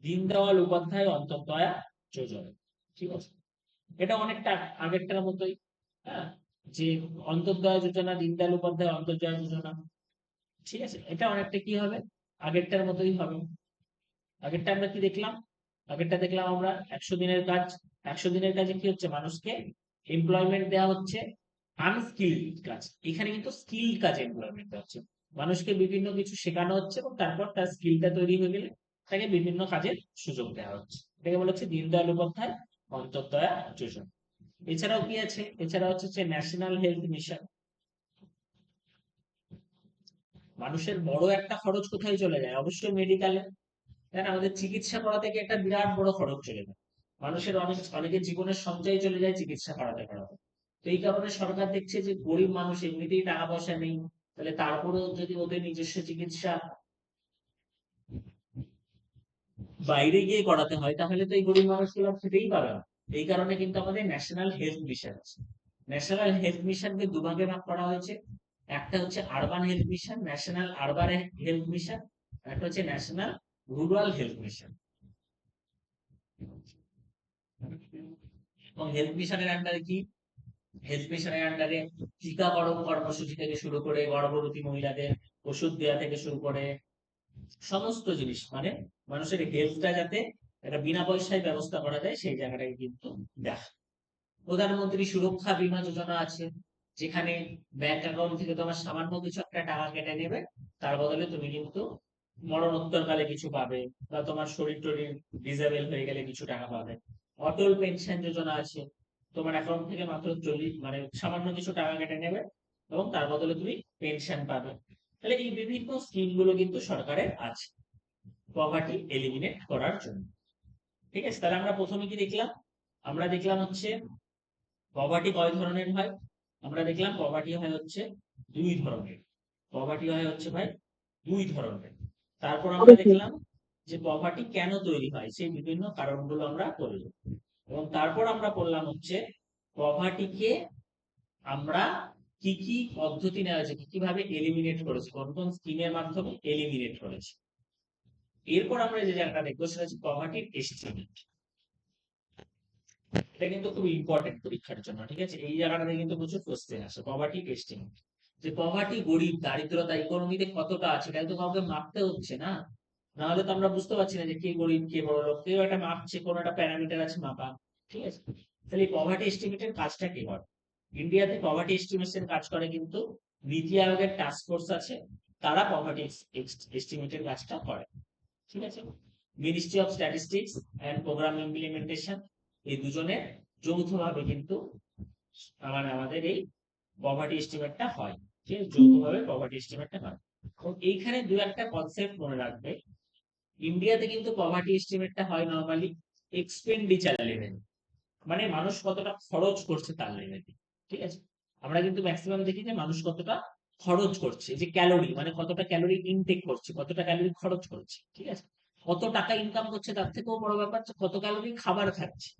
Speaker 1: দীনদয়াল উপাধ্যায় অন্তর্দয়া যোজনা, ঠিক আছে? এটা অনেকটা আগেরটার মতোই, হ্যাঁ, যে অন্তর্দয়া যোজনা, দীনদয়াল উপাধ্যায় অন্তর্দয়া যোজনা, ঠিক আছে? এটা অনেকটা কি হবে, আগেরটার মতোই হবে। আগেরটা আমরা কি দেখলাম? আগেরটা দেখলাম আমরা 100 দিনের কাজ। 100 দিনের কাজে কি হচ্ছে, মানুষকে এমপ্লয়মেন্ট দেওয়া হচ্ছে, আনস্কিল্ড কাজ। এখানে কিন্তু স্কিল্ড কাজে এমপ্লয়মেন্ট দেওয়া হচ্ছে, মানুষকে বিভিন্ন কিছু শেখানো হচ্ছে এবং তারপর তার স্কিলটা তৈরি হয়ে গেলে তাকে বিভিন্ন কাজের সুযোগ দেওয়া হচ্ছে। এটাকে বলা হচ্ছে দীনদয়াল উপাধ্যায় অন্তর্দয়া যোজনা। এছাড়াও কি আছে, এছাড়া হচ্ছে ন্যাশনাল হেলথ মিশন। মানুষের বড় একটা খরচ কোথায় চলে যায়, অবশ্যই মেডিকেলে। তাই না? আমাদের চিকিৎসা করা থেকে একটা বিরাট বড় খরচ চলে যায়, মানুষের অনেকের জীবনের সঞ্চয় চলে যায় চিকিৎসা করাতে করাতে। তো এই কারণে সরকার দেখছে যে গরিব মানুষ, এমনিতেই টাকা পয়সা নেই, তাহলে তারপরেও যদি ওদের নিজস্ব চিকিৎসা বাইরে গিয়ে করাতে হয়, তাহলে তো এই গরিব মানুষগুলো খেতেই পাবে না। এই কারণে কিন্তু আমাদের ন্যাশনাল হেলথ মিশন আছে। ন্যাশনাল হেলথ মিশনকে দুভাগে ভাগ করা হয়েছে। একটা হচ্ছে urban health mission, national urban health mission. একটা হচ্ছে ন্যাশনাল রুরাল হেলথ মিশন। এবং হেলথ মিশনের আন্ডারে কি, হেলথ মিশনের আন্ডারে টিকাকরণ কর্মসূচি থেকে শুরু করে গর্ভবতী মহিলাদের ওষুধ দেওয়া থেকে শুরু করে সমস্ত জিনিস, মানে মানুষের হেলথটা যাতে একটা বিনা পয়সায় ব্যবস্থা করা যায় সেই জায়গাটাকে কিন্তু দেখা। প্রধানমন্ত্রী সুরক্ষা বীমা যোজনা আছে, যেখানে ব্যাংক অ্যাকাউন্ট থেকে তোমার সামান্য কিছু একটা টাকা কেটে নেবে, তার বদলে তুমি কিন্তু মরণোত্তরকালে কিছু পাবে, বা তোমার শরীর টরীর ডিসেবল হয়ে গেলে কিছু টাকা পাবে। অটল পেনশন যোজনা আছে, তোমার অ্যাকাউন্ট থেকে মাত্র 40 মানে সামান্য কিছু টাকা কেটে নেবে এবং তার বদলে তুমি পেনশন পাবে। তাহলে এই বিভিন্ন স্কিম গুলো কিন্তু সরকারের আছে পভার্টি এলিমিনেট করার জন্য। ঠিক আছে, তাহলে আমরা প্রথমে কি দেখলাম, আমরা দেখলাম হচ্ছে পভার্টি কয় ধরনের হয়। আমরা দেখলাম পভার্টি হয় হচ্ছে দুই ধরনের। পভার্টি হয় হচ্ছে ভাই দুই ধরনের। তারপর আমরা দেখলাম যে পভার্টি কেন তৈরি হয়, সেই বিভিন্ন কারণগুলো আমরা পড়লাম। এবং তারপর আমরা পড়লাম হচ্ছে পভার্টিকে আমরা কি কি পদ্ধতি নেওয়া হয়েছে, কি কিভাবে এলিমিনেট করেছি, কোন কোন স্কিমের মাধ্যমে এলিমিনেট করেছি। এরপর আমরা যে জায়গাটা দেখবো সেটা হচ্ছে পভার্টির এস্টিমেট। এটা কিন্তু খুব ইম্পর্টেন্ট পরীক্ষার জন্য, ঠিক আছে? এই জায়গাটাতে কিন্তু প্রচুর কোশ্চেন আসে, পভার্টি এস্টিমেট। যে পভার্টি, গরিব, দারিদ্রতা ইকোনমিতে কতটা আছে, এটা তো কাউকে মাপতে হচ্ছে না, নাহলে তো আমরা বুঝতে পারছি না যে কে গরিব কে বড় লোক। কেউ একটা মাপছে, কোন একটা প্যারামিটার আছে মাপা, ঠিক আছে? তাহলে এই পভার্টি এস্টিমেটের কাজটা কি করে? ইন্ডিয়াতে পভার্টি এস্টিমেশন কাজ করে কিন্তু নীতি আয়োগের টাস্ক ফোর্স আছে, তারা পভার্টি এস্টিমেটের কাজটা করে, ঠিক আছে? Ministry of statistics and programme implementation, এই দুজনের যৌথভাবে কিন্তু মানে আমাদের এই পভার্টি এস্টিমেটটা হয়, ঠিক আছে? যৌথভাবে পভার্টি এস্টিমেটটা হয়। এবং এইখানে দু একটা কনসেপ্ট মনে রাখবে, ইন্ডিয়াতে কিন্তু পভার্টি এস্টিমেটটা হয় নরমালি এক্সপেন্ডিচার লেভেল, মানে মানুষ কতটা খরচ করছে তার লেভেলে, ঠিক আছে? আমরা কিন্তু ম্যাক্সিমাম দেখি যে মানুষ কতটা খরচ করছে, যে ক্যালোরি মানে কতটা ক্যালোরি ইনটেক করছে, কতটা ক্যালোরি খরচ করছে, ঠিক আছে? কত টাকা ইনকাম করছে তার থেকেও বড় ব্যাপার হচ্ছে কত ক্যালোরি খাবার খাচ্ছে,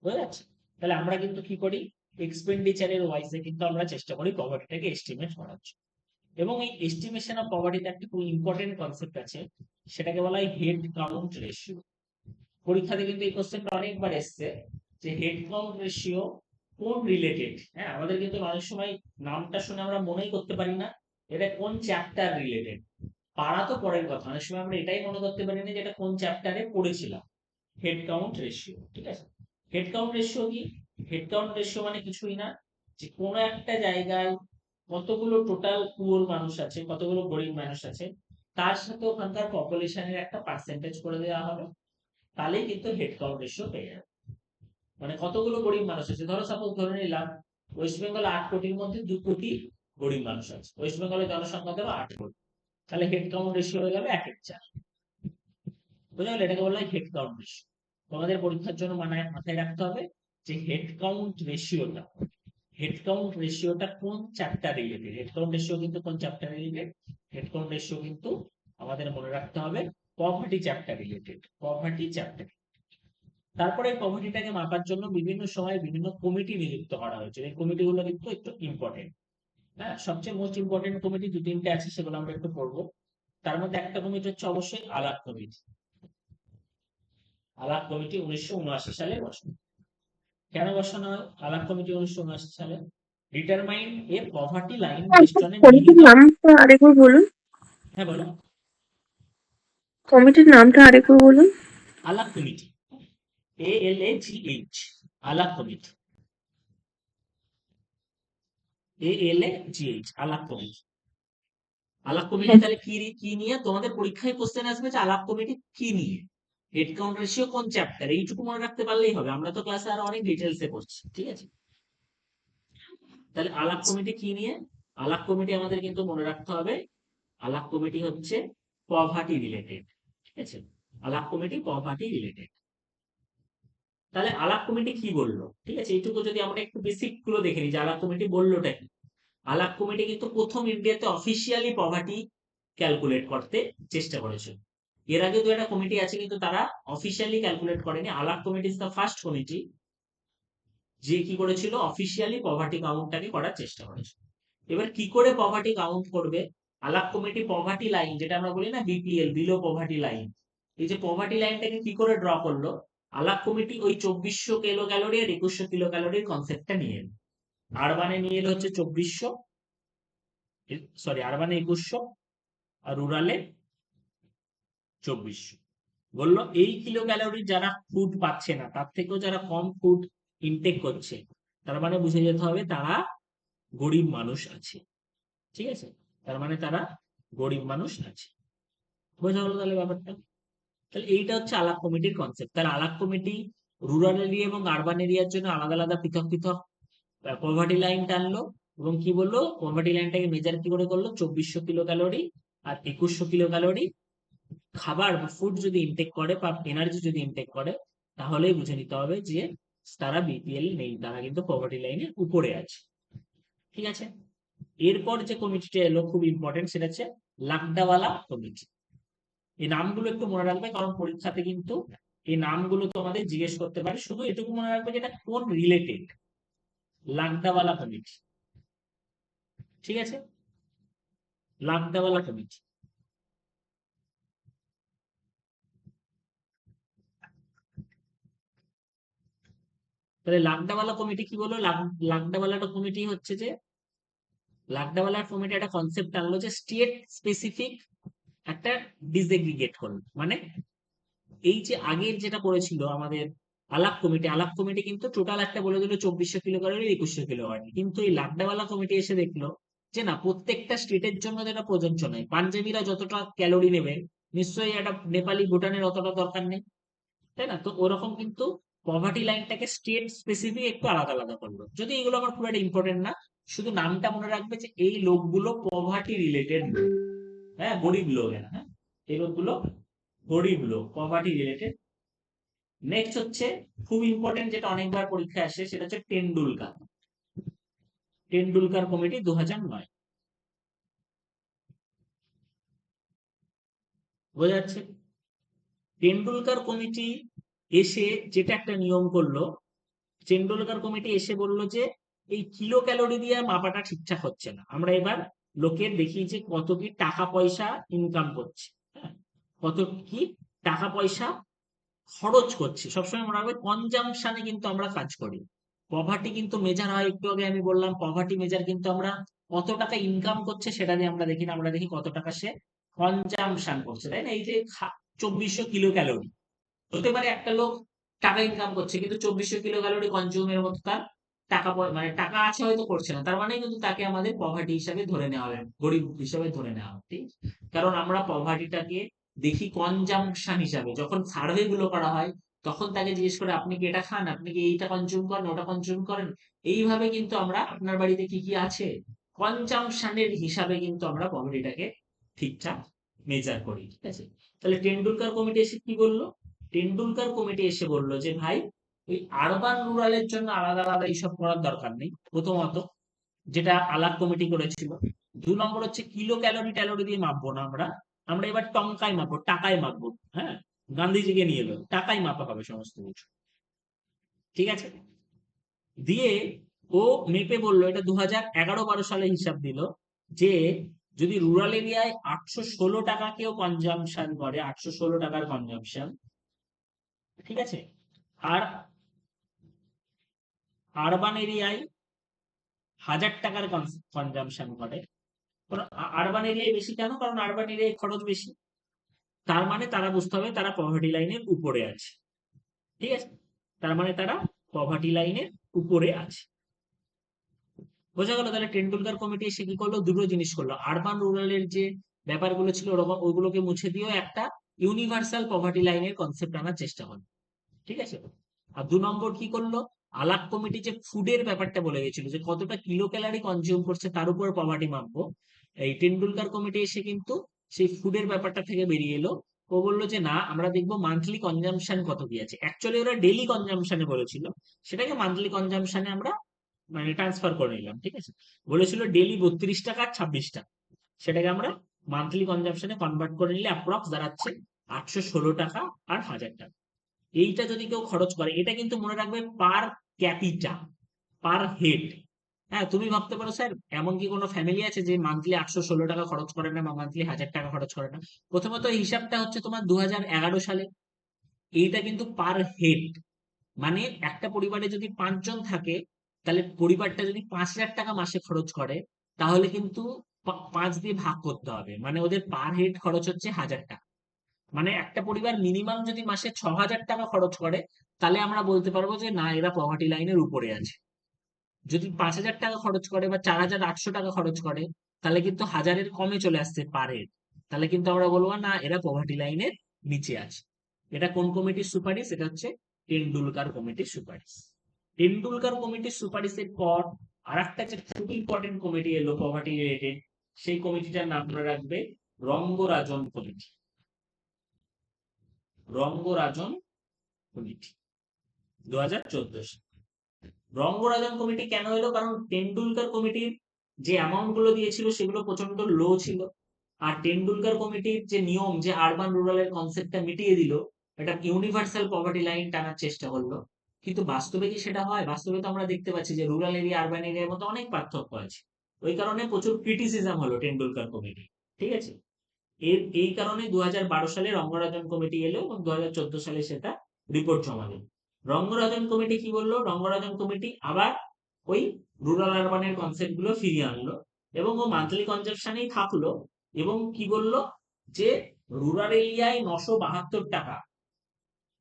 Speaker 1: বুঝা যাচ্ছে? তাহলে আমরা কিন্তু কি করি, এক্সপেন্ডিচারের ওয়াইজে কিন্তু আমরা চেষ্টা করি পভার্টিটাকে এস্টিমেট করার জন্য। এবং এই এস্টিমেশন অফ পভার্টিতে একটা খুব ইম্পর্টেন্ট কনসেপ্ট আছে, সেটাকে বলা হয় হেড কাউন্ট রেশিও। পরীক্ষাতে কিন্তু এই কোশ্চেনটা অনেকবার এসছে, যে হেড কাউন্ট রেশিও কোন রিলেটেড। হ্যাঁ, আমাদের কিন্তু অনেক সময় নামটা শুনে আমরা মনেই করতে পারি না এটা কোন চ্যাপ্টার রিলেটেড। পারা তো পরের কথা, অনেক সময় আমরা এটাই মনে করতে পারি না যে এটা কোন চ্যাপ্টারে পড়েছিলাম। হেড কাউন্ট রেশিও, ঠিক আছে? হেড কাউন্ট রেশিও কি? হেড কাউন্ট রেশিও মানে কিছুই না, যে কোনো একটা জায়গায় কতগুলো টোটাল পুয়ার মানুষ আছে, কতগুলো গরিব মানুষ আছে, তার সাথে ওখানকার পপুলেশনের একটা পার্সেন্টেজ করে দেওয়া হবে, তাহলেই কিন্তু হেড কাউন্ট রেশিও পেয়ে যাবে। মানে কতগুলো গরিব মানুষ আছে, ধরো সাপোজ ধরে নিলাম ওয়েস্ট বেঙ্গলে 8 কোটির মধ্যে 2 কোটি গরিব মানুষ আছে, ওয়েস্ট বেঙ্গলের জনসংখ্যা ধরো 8 কোটি, তাহলে হেড কাউন্ট রেশিও হয়ে গেল 1/4। বুঝা গেল? এটাকে বলা হয় হেড কাউন্ট রেশিও। তোমাদের পরীক্ষার জন্য মাথায় রাখতে হবে যে হেড কাউন্ট রেশিওটা কোন chapter related. Head count ratio কিন্তু কোন chapter related, head count ratio কিন্তু আমাদের মনে রাখতে হবে poverty chapter related, poverty chapter. তারপরে এই পভার্টিটাকে মাপার জন্য বিভিন্ন সময় বিভিন্ন কমিটি নিযুক্ত করা হয়েছে। এই কমিটিগুলো কিন্তু একটু ইম্পর্টেন্ট। হ্যাঁ, সবচেয়ে মোস্ট ইম্পর্টেন্ট কমিটি দু তিনটে আছে, সেগুলো আমরা একটু পড়বো। তার মধ্যে একটা কমিটি হচ্ছে অবশ্যই আলাপ কমিটি। আলাপ কমিটি 1979 সালে বসে। কেন বসানো হয় আলাপ কমিটি 1979 সালে? Determine A poverty line based on a need
Speaker 3: কমিটির
Speaker 1: অফ।
Speaker 3: নামটা আরেকবার বলুন।
Speaker 1: হ্যাঁ বলো।
Speaker 3: কমিটির নামটা আরেকবার বলুন।
Speaker 1: আলাপ কমিটি, ALAGH, আলাপ কমিটি, ALAGH, আলাপ কমিটি। আলাপ কমিটি তাহলে কি নিয়ে তোমাদের পরীক্ষায় কোশ্চেন আসবে যে আলাপ কমিটি কি নিয়ে, হেড কাউন্ট রেশিও কোন চ্যাপ্টার, এইটুকু মনে রাখতে পারলেই হবে। আমরা তো ক্লাসে আরো অনেক ডিটেলসে পড়ছি, ঠিক আছে? তাহলে আলাপ কমিটি কি নিয়ে? আলাপ কমিটি আমাদের কিন্তু মনে রাখতে হবে, আলাপ কমিটি হচ্ছে পভার্টি রিলেটেড, ঠিক আছে? আলাপ কমিটি পভার্টি রিলেটেড। তাহলে আলাপ কমিটি কি বললো, ঠিক আছে? এইটুকু যদি আমরা একটু বেসিক গুলো দেখে নিই যে আলাপ কমিটি বললোটা কি। আলাপ কমিটি কিন্তু প্রথম ইন্ডিয়াতে অফিসিয়ালি পভার্টি ক্যালকুলেট করতে চেষ্টা করেছিল। এর আগে তো একটা কমিটি আছে, কিন্তু তারা অফিসিয়ালি ক্যালকুলেট করেনি। আলাপ committee is the first committee যে কি করেছিল, অফিসিয়ালি পভার্টি কাউন্টটাকে করার চেষ্টা করেছিল। এবার কি করে পভার্টি কাউন্ট করবে? আলাপ কমিটি পভার্টি লাইন, যেটা আমরা বলি না বিপিএল, বিলো পভার্টি লাইন, এই যে পভার্টি লাইনটাকে কি করে ড্র করলো? আলাপ কমিটি ওই 2400 কিলো ক্যালোরি আর 2100 কিলো ক্যালোরির কনসেপ্টটা নিয়ে এলো। আরবানে নিয়ে এলো হচ্ছে 2400, সরি আরবানে 2100 আর রুরালে 2400। বললো এই কিলো ক্যালোরি যারা ফুড পাচ্ছে না, তার থেকেও যারা কম ফুড ইনটেক করছে, তার মানে বুঝে যেতে হবে তারা গরিব মানুষ আছে, ঠিক আছে? তার মানে তারা গরিব মানুষ আছে। বোঝা হলো তাহলে ব্যাপারটা? তাহলে এইটা হচ্ছে আলাপ কমিটির কনসেপ্ট। তাহলে আলাপ কমিটি রুরাল এরিয়া এবং আরবান এরিয়ার জন্য আলাদা আলাদা পৃথক পৃথক পভার্টি লাইন টানলো, এবং কি বললো, পভার্টি লাইনটাকে মেজার কি করে করলো, 2400 কিলো ক্যালোরি আর 2100 কিলো ক্যালোরি খাবার বা ফুড যদি ইনটেক করে বা এনার্জি যদি ইনটেক করে, তাহলেই বুঝে নিতে হবে যে তারা বিপিএল নেই, তারা কিন্তু পভার্টি লাইনের উপরে আছে, ঠিক আছে? এরপর যে কমিটিটা এলো খুব ইম্পর্টেন্ট, সেটা হচ্ছে লাকডাওয়ালা কমিটি। এই নামগুলো একটু মনে রাখবে, কারণ পরীক্ষাতে কিন্তু এই নামগুলো তোমাদের জিজ্ঞেস করতে পারে। শুধু এটুকু মনে রাখবে যে এটা কোন রিলেটেড, লাকডাওয়ালা কমিটি, ঠিক আছে? লাকডাওয়ালা কমিটি। তাহলে লাকডাওয়ালা কমিটি কি বললো? লাকডাওয়ালা কমিটি হচ্ছে যে, লাকডাওয়ালা কমিটি একটা কনসেপ্ট আনলো যে স্টেট স্পেসিফিক একটা ডিসএগ্রিগেট করলো। মানে এই যে আগের যেটা করেছিল আমাদের আলাপ কমিটি, আলাপ কমিটি কিন্তু টোটাল একটা বলে দিল 2400 কিলো ক্যালোরি 2100 কিলো ক্যালোরি, কিন্তু এই লাকডাওয়ালা কমিটি এসে দেখলো যে না, প্রত্যেকটা স্টেটের জন্য যেটা প্রযোজ্য নয়। পাঞ্জাবিরা যতটা ক্যালোরি নেবে, নিশ্চয়ই একটা নেপালি ভুটানের অতটা দরকার নেই, তাই না? তো ওরকম কিন্তু পভার্টি লাইনটাকে স্টেট স্পেসিফিক একটু আলাদা আলাদা করলো। যদি এগুলো আমার খুব একটা ইম্পর্টেন্ট না, শুধু নামটা মনে রাখবে যে এই লোকগুলো পভার্টি রিলেটেড লোক। হ্যাঁ, গরিব লোক এরা, হ্যাঁ, এই লোকগুলো গরিব লোক, পভার্টি রিলেটেড। নেক্সট হচ্ছে খুব ইম্পর্টেন্ট, যেটা অনেকবার পরীক্ষায় আসে, সেটা হচ্ছে টেন্ডুলকার। টেন্ডুলকার কমিটি 2009। বোঝা যাচ্ছে? টেন্ডুলকার কমিটি এসে যেটা একটা নিয়ম করলো, টেন্ডুলকার কমিটি এসে বলল যে এই কিলো ক্যালোরি দিয়ে মাপাটা ঠিকঠাক হচ্ছে না। আমরা এবার লোকের দেখি যে কত কি টাকা পয়সা ইনকাম করছে, হ্যাঁ, কত কি টাকা পয়সা খরচ করছি। সবসময় মনে রাখবে কনজাম্পশনে কিন্তু আমরা কাজ করি। পভার্টি কিন্তু মেজার হয়, একটু আগে আমি বললাম পভার্টি মেজার কিন্তু আমরা কত টাকা ইনকাম করছে সেটা দিয়ে আমরা দেখি না, আমরা দেখি কত টাকা সে কনজাম্পশন করছে, তাই না? এই যে 2400 কিলো ক্যালোরি, হতে পারে একটা লোক টাকা ইনকাম করছে কিন্তু 2400 কিলো ক্যালোরি কনজিউমের মতো তার মানে টাকা আছে হয়তো করছে না, তার মানে কিন্তু তাকে আমাদের পভার্টি হিসাবে ধরে নেওয়া হবে, গরিব হিসাবে ধরে নেওয়া হবে, ঠিক? কারণ আমরা পভার্টিটাকে দেখি কনজাম্পশন হিসাবে। যখন সার্ভে গুলো করা হয়, তখন তাকে জিজ্ঞেস করে আপনি কি এটা খান, আপনি কি এইটা কনজিউম করেন, ওটা কনজিউম করেন, এইভাবে কিন্তু আমরা আপনার বাড়িতে কি কি আছে কনজাম্পশনের হিসাবে কিন্তু আমরা পভার্টিটাকে ঠিকঠাক মেজার করি, ঠিক আছে? তাহলে টেন্ডুলকার কমিটি এসে কি বললো? টেন্ডুলকার কমিটি এসে বললো যে ভাই, ওই আরবান রুরালের জন্য আলাদা আলাদা এইসব করার দরকার নেই, প্রথমত, যেটা আলাপ কমিটি করেছিল। 2 নম্বর হচ্ছে কিলো ক্যালোরি ট্যালোরি দিয়ে মাপবো না আমরা, আমরা এবার টঙ্কায় মাপবো, টাকায় মাপবো। হ্যাঁ, গান্ধীজিকে নিয়ে এলো, টাকায় মাপা হবে সমস্ত কিছু। ঠিক আছে? দিয়ে ও মেপে বললো, এটা 2011-12 সালে হিসাব দিল, যে যদি রুরাল এরিয়ায় 816 টাকা কেউ কনজাম্পশন করে, 816 টাকার কনজাম্পশন, ঠিক আছে, আর আরবান এরিয়ায় 1000 টাকার কনজাম্পশন করে, আরবান এরিয়ায় বেশি কেন, কারণ আরবান এরিয়ায় খরচ বেশি, তার মানে তারা বুঝতে হবে তারা পভার্টি লাইনের উপরে আছে। ঠিক আছে, তার মানে তারা পভার্টি লাইনের উপরে আছে। বোঝা গেল? তাহলে টেন্ডুলকার কমিটি এসে কি করলো, দুটো জিনিস করলো, আরবান রুরালের যে ব্যাপারগুলো ছিল ওরকম ওইগুলোকে মুছে দিয়েও একটা ইউনিভার্সাল পভার্টি লাইনের কনসেপ্ট আনার চেষ্টা করলো। ঠিক আছে, আর 2 নম্বর কি করলো, আলাপ কমিটি যে ফুডের ব্যাপারটা বলে গেছিল যে কতটা কিলো ক্যালোরি কনজিউম করছে তার উপর পভার্টি মাপবো, এই টেন্ডুলকার কমিটি এসে কিন্তু সেই ফুডের ব্যাপারটা থেকে বেরিয়ে এলো। ও বললো যে না, আমরা দেখবো মান্থলি কনজাম্পশন কত কি আছে। অ্যাকচুয়ালি ওরা ডেইলি কনজাম্পশনে বলেছিল, সেটাকে মান্থলি কনজাম্পশনে আমরা মানে ট্রান্সফার করে নিলাম। ঠিক আছে, বলেছিল ডেইলি 32 টাকা আর 26 টাকা, সেটাকে আমরা মান্থলি কনজাম্পশনে কনভার্ট করে নিলে অ্যাপ্রক্স দাঁড়াচ্ছে 816 টাকা আর 1000 টাকা। এইটা যদি কেউ খরচ করে, এটা কিন্তু মনে রাখবে পার ক্যাপিটা, পার হেড। হ্যাঁ, তুমি ভাবতে পারো স্যার এমন কি কোনো ফ্যামিলি আছে যে মান্থলি 816 টাকা খরচ করে না বা মান্থলি 1000 টাকা খরচ করে না? প্রথমত এই হিসাবটা হচ্ছে তোমার 2011 সালে, এইটা কিন্তু পার হেড। মানে একটা পরিবারে যদি 5 জন থাকে, তাহলে পরিবারটা যদি 5,000 টাকা মাসে খরচ করে, তাহলে কিন্তু 5 দিয়ে ভাগ করতে হবে, মানে ওদের পার হেড খরচ হচ্ছে 1000 টাকা। মানে একটা পরিবার মিনিমাম যদি মাসে 6,000 টাকা খরচ করে, তাহলে আমরা বলতে পারবো যে না, এরা পভার্টি লাইনের উপরে আছে। যদি 5,000 টাকা খরচ করে বা 4,800 টাকা খরচ করে, তাহলে কিন্তু হাজারের কমে চলে আসছে পার হেড, তাহলে কিন্তু আমরা বলবো না, এরা পভার্টি লাইনের নিচে আছে। এটা কোন কমিটির সুপারিশ? এটা হচ্ছে টেন্ডুলকার কমিটির সুপারিশ। টেন্ডুলকার কমিটির সুপারিশের পর আর একটা যে খুব ইম্পর্টেন্ট কমিটি এলো পভার্টি রিলেটেড, সেই কমিটিটার নাম মনে রাখবে রঙ্গরাজন কমিটি। রঙ্গরাজন কমিটি 2014 সাল। রঙ্গরাজন কমিটি কেন এলো? কারণ টেন্ডুলকার কমিটির যে অ্যামাউন্ট গুলো দিয়েছিল সেগুলো প্রচন্ড লো ছিল, আর টেন্ডুলকার কমিটির যে নিয়ম, যে আরবান রুরালের কনসেপ্টটা মিটিয়ে দিল, এটা ইউনিভার্সাল পভার্টি লাইন টানার চেষ্টা করলো। কিন্তু বাস্তবে কি সেটা হয়? বাস্তবে তো আমরা দেখতে পাচ্ছি যে রুরাল এরিয়া আরবান এরিয়ার মধ্যে অনেক পার্থক্য আছে। ওই কারণে প্রচুর ক্রিটিসিজম হলো টেন্ডুলকার কমিটি। ঠিক আছে, এই কারণে 2012 সালে রঙ্গরাজন কমিটি এলো এবং 2014 সালে সেটা রিপোর্ট জমা দিল। রঙ্গরাজন কমিটি কি বললো? রঙ্গরাজন কমিটি আবার ওই রুরাল আরবানের কনসেপ্ট গুলো ফিরিয়ে আনলো এবং ও মান্থলি কনজাম্পশনেই থাকলো, এবং কি বললো যে রুরাল এরিয়ায় 972 টাকা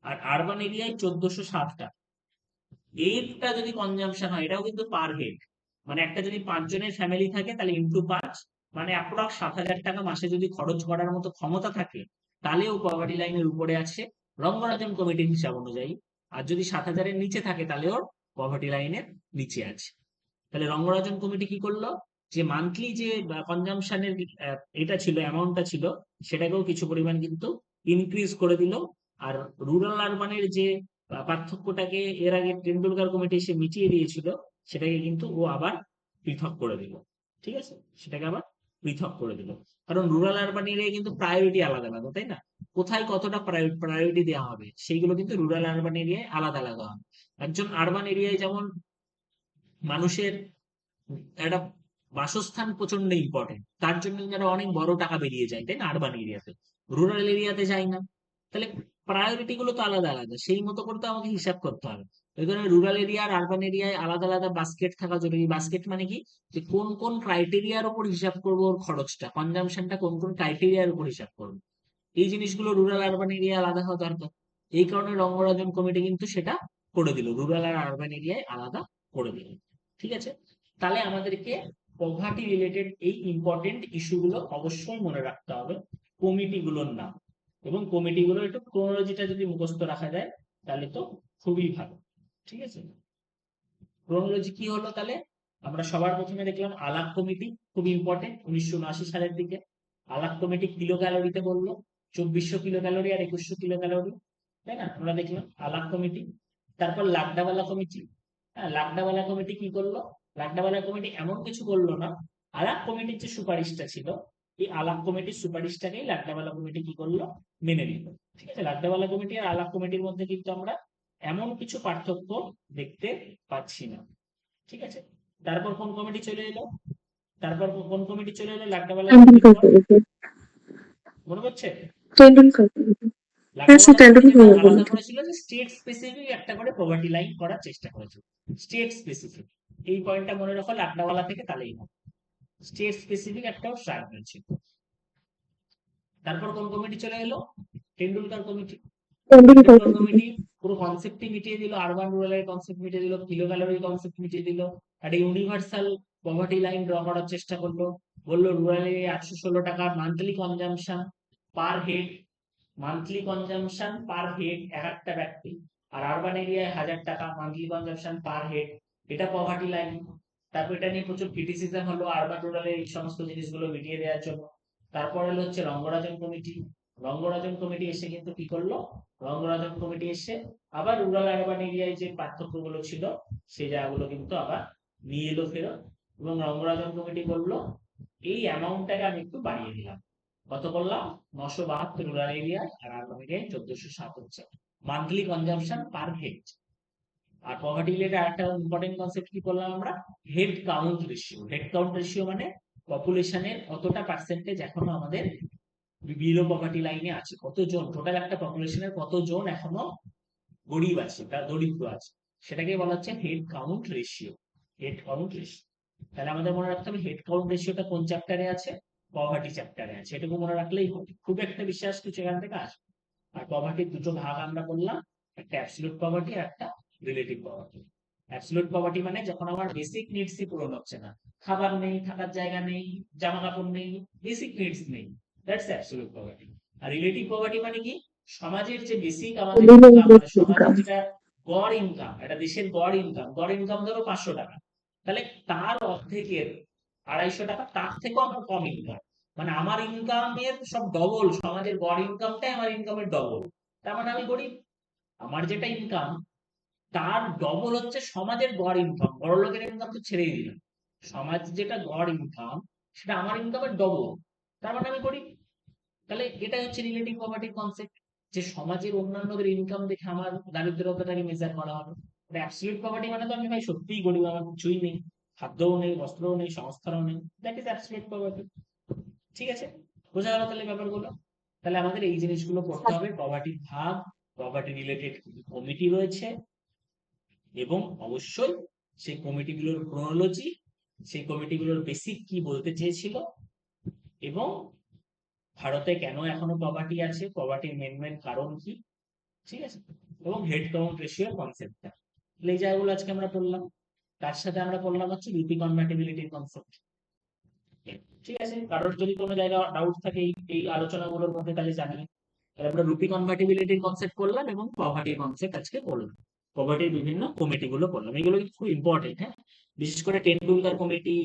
Speaker 1: আর আরবান এরিয়ায় 1407 টাকা, এইটা যদি কনজাম্পশন হয়, এটাও কিন্তু পার হেড। মানে একটা যদি 5 জনের ফ্যামিলি থাকে, তাহলে ইন্টু 5, মানে অ্যাপ্রক্স 7,000 টাকা মাসে যদি খরচ করার মতো ক্ষমতা থাকে, তাহলেও পভার্টি লাইনের উপরে আছে রঙ্গরাজন কমিটির হিসাব অনুযায়ী। আর যদি 7,000-এর নিচে থাকে, তাহলে ওর পভার্টি লাইনের নিচে আছে। তাহলে রঙ্গরাজন কমিটি কি করলো, যে মান্থলি যে কনজাম্পশনের এটা ছিল, অ্যামাউন্টটা ছিল, সেটাকেও কিছু পরিমাণ কিন্তু ইনক্রিজ করে দিল। আর রুরাল আরবানের যে পার্থক্যটাকে এর আগে টেন্ডুলকার কমিটি এসে মিটিয়ে দিয়েছিল, সেটাকে কিন্তু ও আবার পৃথক করে দিল। ঠিক আছে, সেটাকে আবার পৃথক করে দিল। কারণ রুরাল আরবান এরিয়ায় কিন্তু প্রায়োরিটি আলাদা আলাদা, তাই না? কোথায় কতটা প্রায়োরিটি দেওয়া হবে সেইগুলো কিন্তু রুরাল আরবান এরিয়ায় আলাদা আলাদা হবে। একজন আরবান এরিয়ায় যেমন মানুষের একটা বাসস্থান প্রচন্ড ইম্পর্টেন্ট, তার জন্য যারা অনেক বড় টাকা বেরিয়ে যায়, তাই না, আরবান এরিয়াতে, রুরাল এরিয়াতে যায় না। তাহলে প্রায়োরিটি গুলো তো আলাদা আলাদা, সেই মতো করে তো আমাকে হিসাব করতে হবে। ওই কারণে রুরাল এরিয়া আর আরবান এরিয়ায় আলাদা আলাদা বাস্কেট থাকা জরুরি। বাস্কেট মানে কি, যে কোন কোন ক্রাইটেরিয়ার উপর হিসাব করবো ওর খরচটা, কনজাম্পশনটা কোন কোন ক্রাইটেরিয়ার উপর হিসাব করবো, এই জিনিসগুলো রুরাল আরবান এরিয়া আলাদা হওয়া দরকার। এই কারণে রঙ্গরাজন কমিটি কিন্তু সেটা করে দিল, রুরাল আর আরবান এরিয়ায় আলাদা করে দিল। ঠিক আছে, তাহলে আমাদেরকে পভার্টি রিলেটেড এই ইম্পর্টেন্ট ইস্যুগুলো অবশ্যই মনে রাখতে হবে, কমিটিগুলোর নাম এবং কমিটিগুলোর একটু ক্রোনোলজিটা যদি মুখস্থ রাখা যায়, তাহলে তো খুবই ভালো। ঠিক আছে, ক্রোনোলজি কি হলো তাহলে? আমরা সবার প্রথমে দেখলাম আলাপ কমিটি, খুব ইম্পর্টেন্ট, 1979 সালের দিকে। আলাপ কমিটি কিলো ক্যালোরিতে বললো, 2400 কিলো ক্যালোরি আর 2100 কিলো ক্যালোরি, তাই না? আমরা দেখলাম আলাপ কমিটি। তারপর লাকডাওয়ালা কমিটি। হ্যাঁ, লাকডাওয়ালা কমিটি কি করলো? লাকডাওয়ালা কমিটি এমন কিছু করলো না, আলাপ কমিটির যে সুপারিশটা ছিল, এই আলাপ কমিটির সুপারিশটাকেই লাকডাওয়ালা কমিটি কি করলো, মেনে নিল। ঠিক আছে, লাকডাওয়ালা কমিটি আর আলাপ কমিটির মধ্যে কিন্তু আমরা এমন কিছু পার্থক্য দেখতে পাচ্ছি না। ঠিক আছে, তারপর কোন কমিটি চলে এলো? তারপর কোন কমিটি চলে এলো লাড্ডাওয়ালা কমিটির
Speaker 3: টেন্ডুলকার
Speaker 1: পর?
Speaker 3: কমিটি।
Speaker 1: মনে পড়ছে?
Speaker 3: টেন্ডুলকার কমিটি। হ্যাঁ স্যার,
Speaker 1: লাড্ডাওয়ালা কমিটি যেটা
Speaker 3: টেন্ডুলকার
Speaker 1: আলাদা
Speaker 3: কমিটি।
Speaker 1: করেছিল যে স্টেট স্পেসিফিক একটা করে পভার্টি লাইন করার চেষ্টা করেছিল। স্টেট স্পেসিফিক, এই পয়েন্টটা মনে রাখো, লাড্ডাওয়ালা থেকে তাহলেই হবে। স্টেট স্পেসিফিক একটা ট্রাই হয়েছিল। তারপর কোন কমিটি চলে এলো? Tendulkar committee.
Speaker 3: Tendulkar
Speaker 1: Tendulkar
Speaker 3: committee.
Speaker 1: Committee পুরো কনসেপ্টই মিটিয়ে দিল, আরবান রুরালের কনসেপ্ট মিটিয়ে দিল, কিলো ক্যালোরি কনসেপ্ট মিটিয়ে দিল, একটা ইউনিভার্সাল পভার্টি লাইন ড্র করার চেষ্টা করলো। বললো রুরাল এরিয়া 816 টাকা monthly consumption per head, monthly consumption per head এক একটা ব্যক্তি, আর আরবান এরিয়ায় 1000 টাকা মান্থলি কনজাম্পশন পার হেড, এটা পভার্টি লাইন। তারপর এটা নিয়ে প্রচুর ক্রিটিসিজম হলো আরবান রুরালে এই সমস্ত জিনিসগুলো মিটিয়ে দেওয়ার জন্য। তারপর হলো হচ্ছে রঙ্গরাজন কমিটি। রঙ্গরাজন কমিটি এসে কিন্তু কি করলো? রঙ্গরাজন কমিটি এসে আবার রুরাল আরবান এরিয়ায় যে পার্থক্যগুলো ছিল সেই জায়গাগুলো কিন্তু আবার নিয়ে এলো ফেরত। এবং রঙ্গরাজন কমিটি বললো এই অ্যামাউন্টটাকে আমি একটু বাড়িয়ে দিলাম। কত করলাম? 972 রুরাল এরিয়ায়, আর আরবান এরিয়ায় 1407 হচ্ছে মান্থলি কনজাম্পশন পার হেড। আর পভার্টি রিলেটেড আরেকটা ইম্পর্টেন্ট কনসেপ্ট কি করলাম আমরা? Head count ratio. Head count ratio মানে পপুলেশনের কতটা পার্সেন্টেজ এখনো আমাদের বিলো পভার্টি লাইনে আছে, কতজন টোটাল একটা পপুলেশনের কতজন এখনো গরিব আছে বা দরিদ্র আছে, সেটাকে বলা হচ্ছে head count ratio. Head count ratio. তাহলে আমাদের মনে রাখতে হবে হেড কাউন্ট রেশিওটা কোন চ্যাপ্টারে আছে? পভার্টি চ্যাপ্টারে আছে। এটুকু মনে রাখলেই হবে, খুব একটা বিশ্বাস কিছু এখান থেকে আসবে। আর পভার্টির দুটো ভাগ আমরা বললাম, একটা অ্যাবসলিউট পভার্টি আর একটা রিলেটিভ পভার্টি। অ্যাবসলিউট পভার্টি মানে যখন আমার বেসিক নিডসই পূরণ হচ্ছে না, খাবার নেই, থাকার জায়গা নেই, জামা কাপড় নেই, বেসিক নিডস নেই, দ্যাটস অ্যাবসলিউট পভার্টি। আর রিলেটিভ পভার্টি মানে কি? সমাজের যে বেসিক আমাদের ইনকাম, মানে সমাজের
Speaker 3: ইনকাম।
Speaker 1: যেটা গড় ইনকাম, একটা দেশের গড় ইনকাম, গড় ইনকাম ধরো 500 টাকা, তাহলে তার অর্ধেকের 250 টাকা তার থেকেও আমার কম ইনকাম, মানে আমার ইনকামের সব ডবল, সমাজের গড় ইনকামটাই আমার ইনকামের ডবল, তার মানে আমি গরিব। আমার যেটা ইনকাম তার ডবল হচ্ছে সমাজের গড় ইনকাম, বড় লোকের ইনকাম তো ছেড়েই দিলাম, সমাজ যেটা গড় ইনকাম সেটা আমার ইনকামের ডবল, তার মানে আমি গরিব। তাহলে এটা হচ্ছে রিলেটিভ পভার্টির কনসেপ্ট, যে সমাজের অন্যান্যদের ইনকাম দেখে আমার দারিদ্রতাটাকে মেজার করা হবে। অ্যাবসলিউট পভার্টি মানে তো আমি ভাই সত্যিই গরিব, আমার কিছুই নেই, খাদ্যও নেই, বস্ত্রও নেই, সংস্থানও নেই, দ্যাট ইজ অ্যাবসলিউট পভার্টি। ঠিক আছে, বোঝা গেল তাহলে ব্যাপারগুলো? তাহলে আমাদের এই জিনিসগুলো পড়তে হবে, পভার্টির ভাগ, পভার্টি রিলেটেড কমিটি রয়েছে, এবং অবশ্যই সেই কমিটিগুলোর ক্রোনোলজি, সেই কমিটিগুলোর বেসিক কি বলতে চেয়েছিল, এবং ভারতে কেন এখনো পভার্টি আছে, পভার্টির মেন মেন কারণ কি, ঠিক আছে, এবং হেড কাউন্ট রেশিওর কনসেপ্টটা, এই জায়গাগুলো আজকে আমরা পড়লাম। তার সাথে আমরা পড়লাম হচ্ছে রুপি কনভার্টিবিলিটির কনসেপ্ট। ঠিক আছে, কারোর যদি কোনো জায়গায় ডাউট থাকে এই আলোচনাগুলোর মধ্যে তাহলে জানাবেন। তাহলে আমরা রুপি কনভার্টিবিলিটির কনসেপ্ট করলাম এবং পভার্টির কনসেপ্ট আজকে করলাম, পভার্টির বিভিন্ন কমিটি গুলো করলাম, এগুলো কিন্তু খুব ইম্পর্টেন্ট। হ্যাঁ, বিশেষ করে টেন্ডুলকার কমিটি,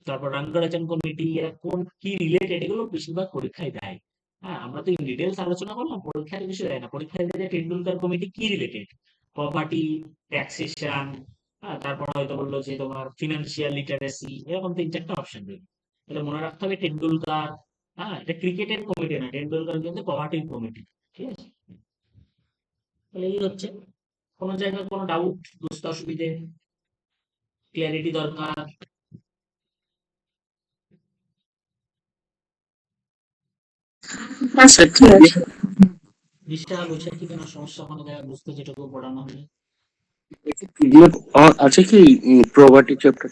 Speaker 1: তারপর রঙ্গরাজন কমিটি, এরা কোন কি রিলেটেড, এগুলো বেশিরভাগ পরীক্ষায় দেয়। হ্যাঁ, আমরা তো ইন ডিটেলস আলোচনা করলাম, পরীক্ষায় কিছু দেয় না, পরীক্ষায় দেয় টেন্ডুলকার কমিটি কি রিলেটেড, পভার্টি, ট্যাক্সেশন, তারপর হয়তো বললো যে তোমার ফিনান্সিয়াল লিটারেসি, এরকম 3-4টা অপশন রয়েছে। এটা মনে রাখতে হবে টেন্ডুলকার, হ্যাঁ এটা ক্রিকেটের কমিটি না, টেন্ডুলকার কিন্তু পভার্টির কমিটি। ঠিক আছে, তাহলে এই হচ্ছে, কোনো জায়গায় কোনো ডাউট, বুঝতে অসুবিধে, ক্লিয়ারিটি দরকার?
Speaker 3: আচ্ছা ঠিক আছে।
Speaker 1: পৃষ্ঠা বৈশাখী কোনো সমস্যা কোনো জায়গায় বুঝতে যেটুকু পড়ানো হয়নি?
Speaker 2: পিডিএফ আছে কি প্রপার্টি চ্যাপ্টার?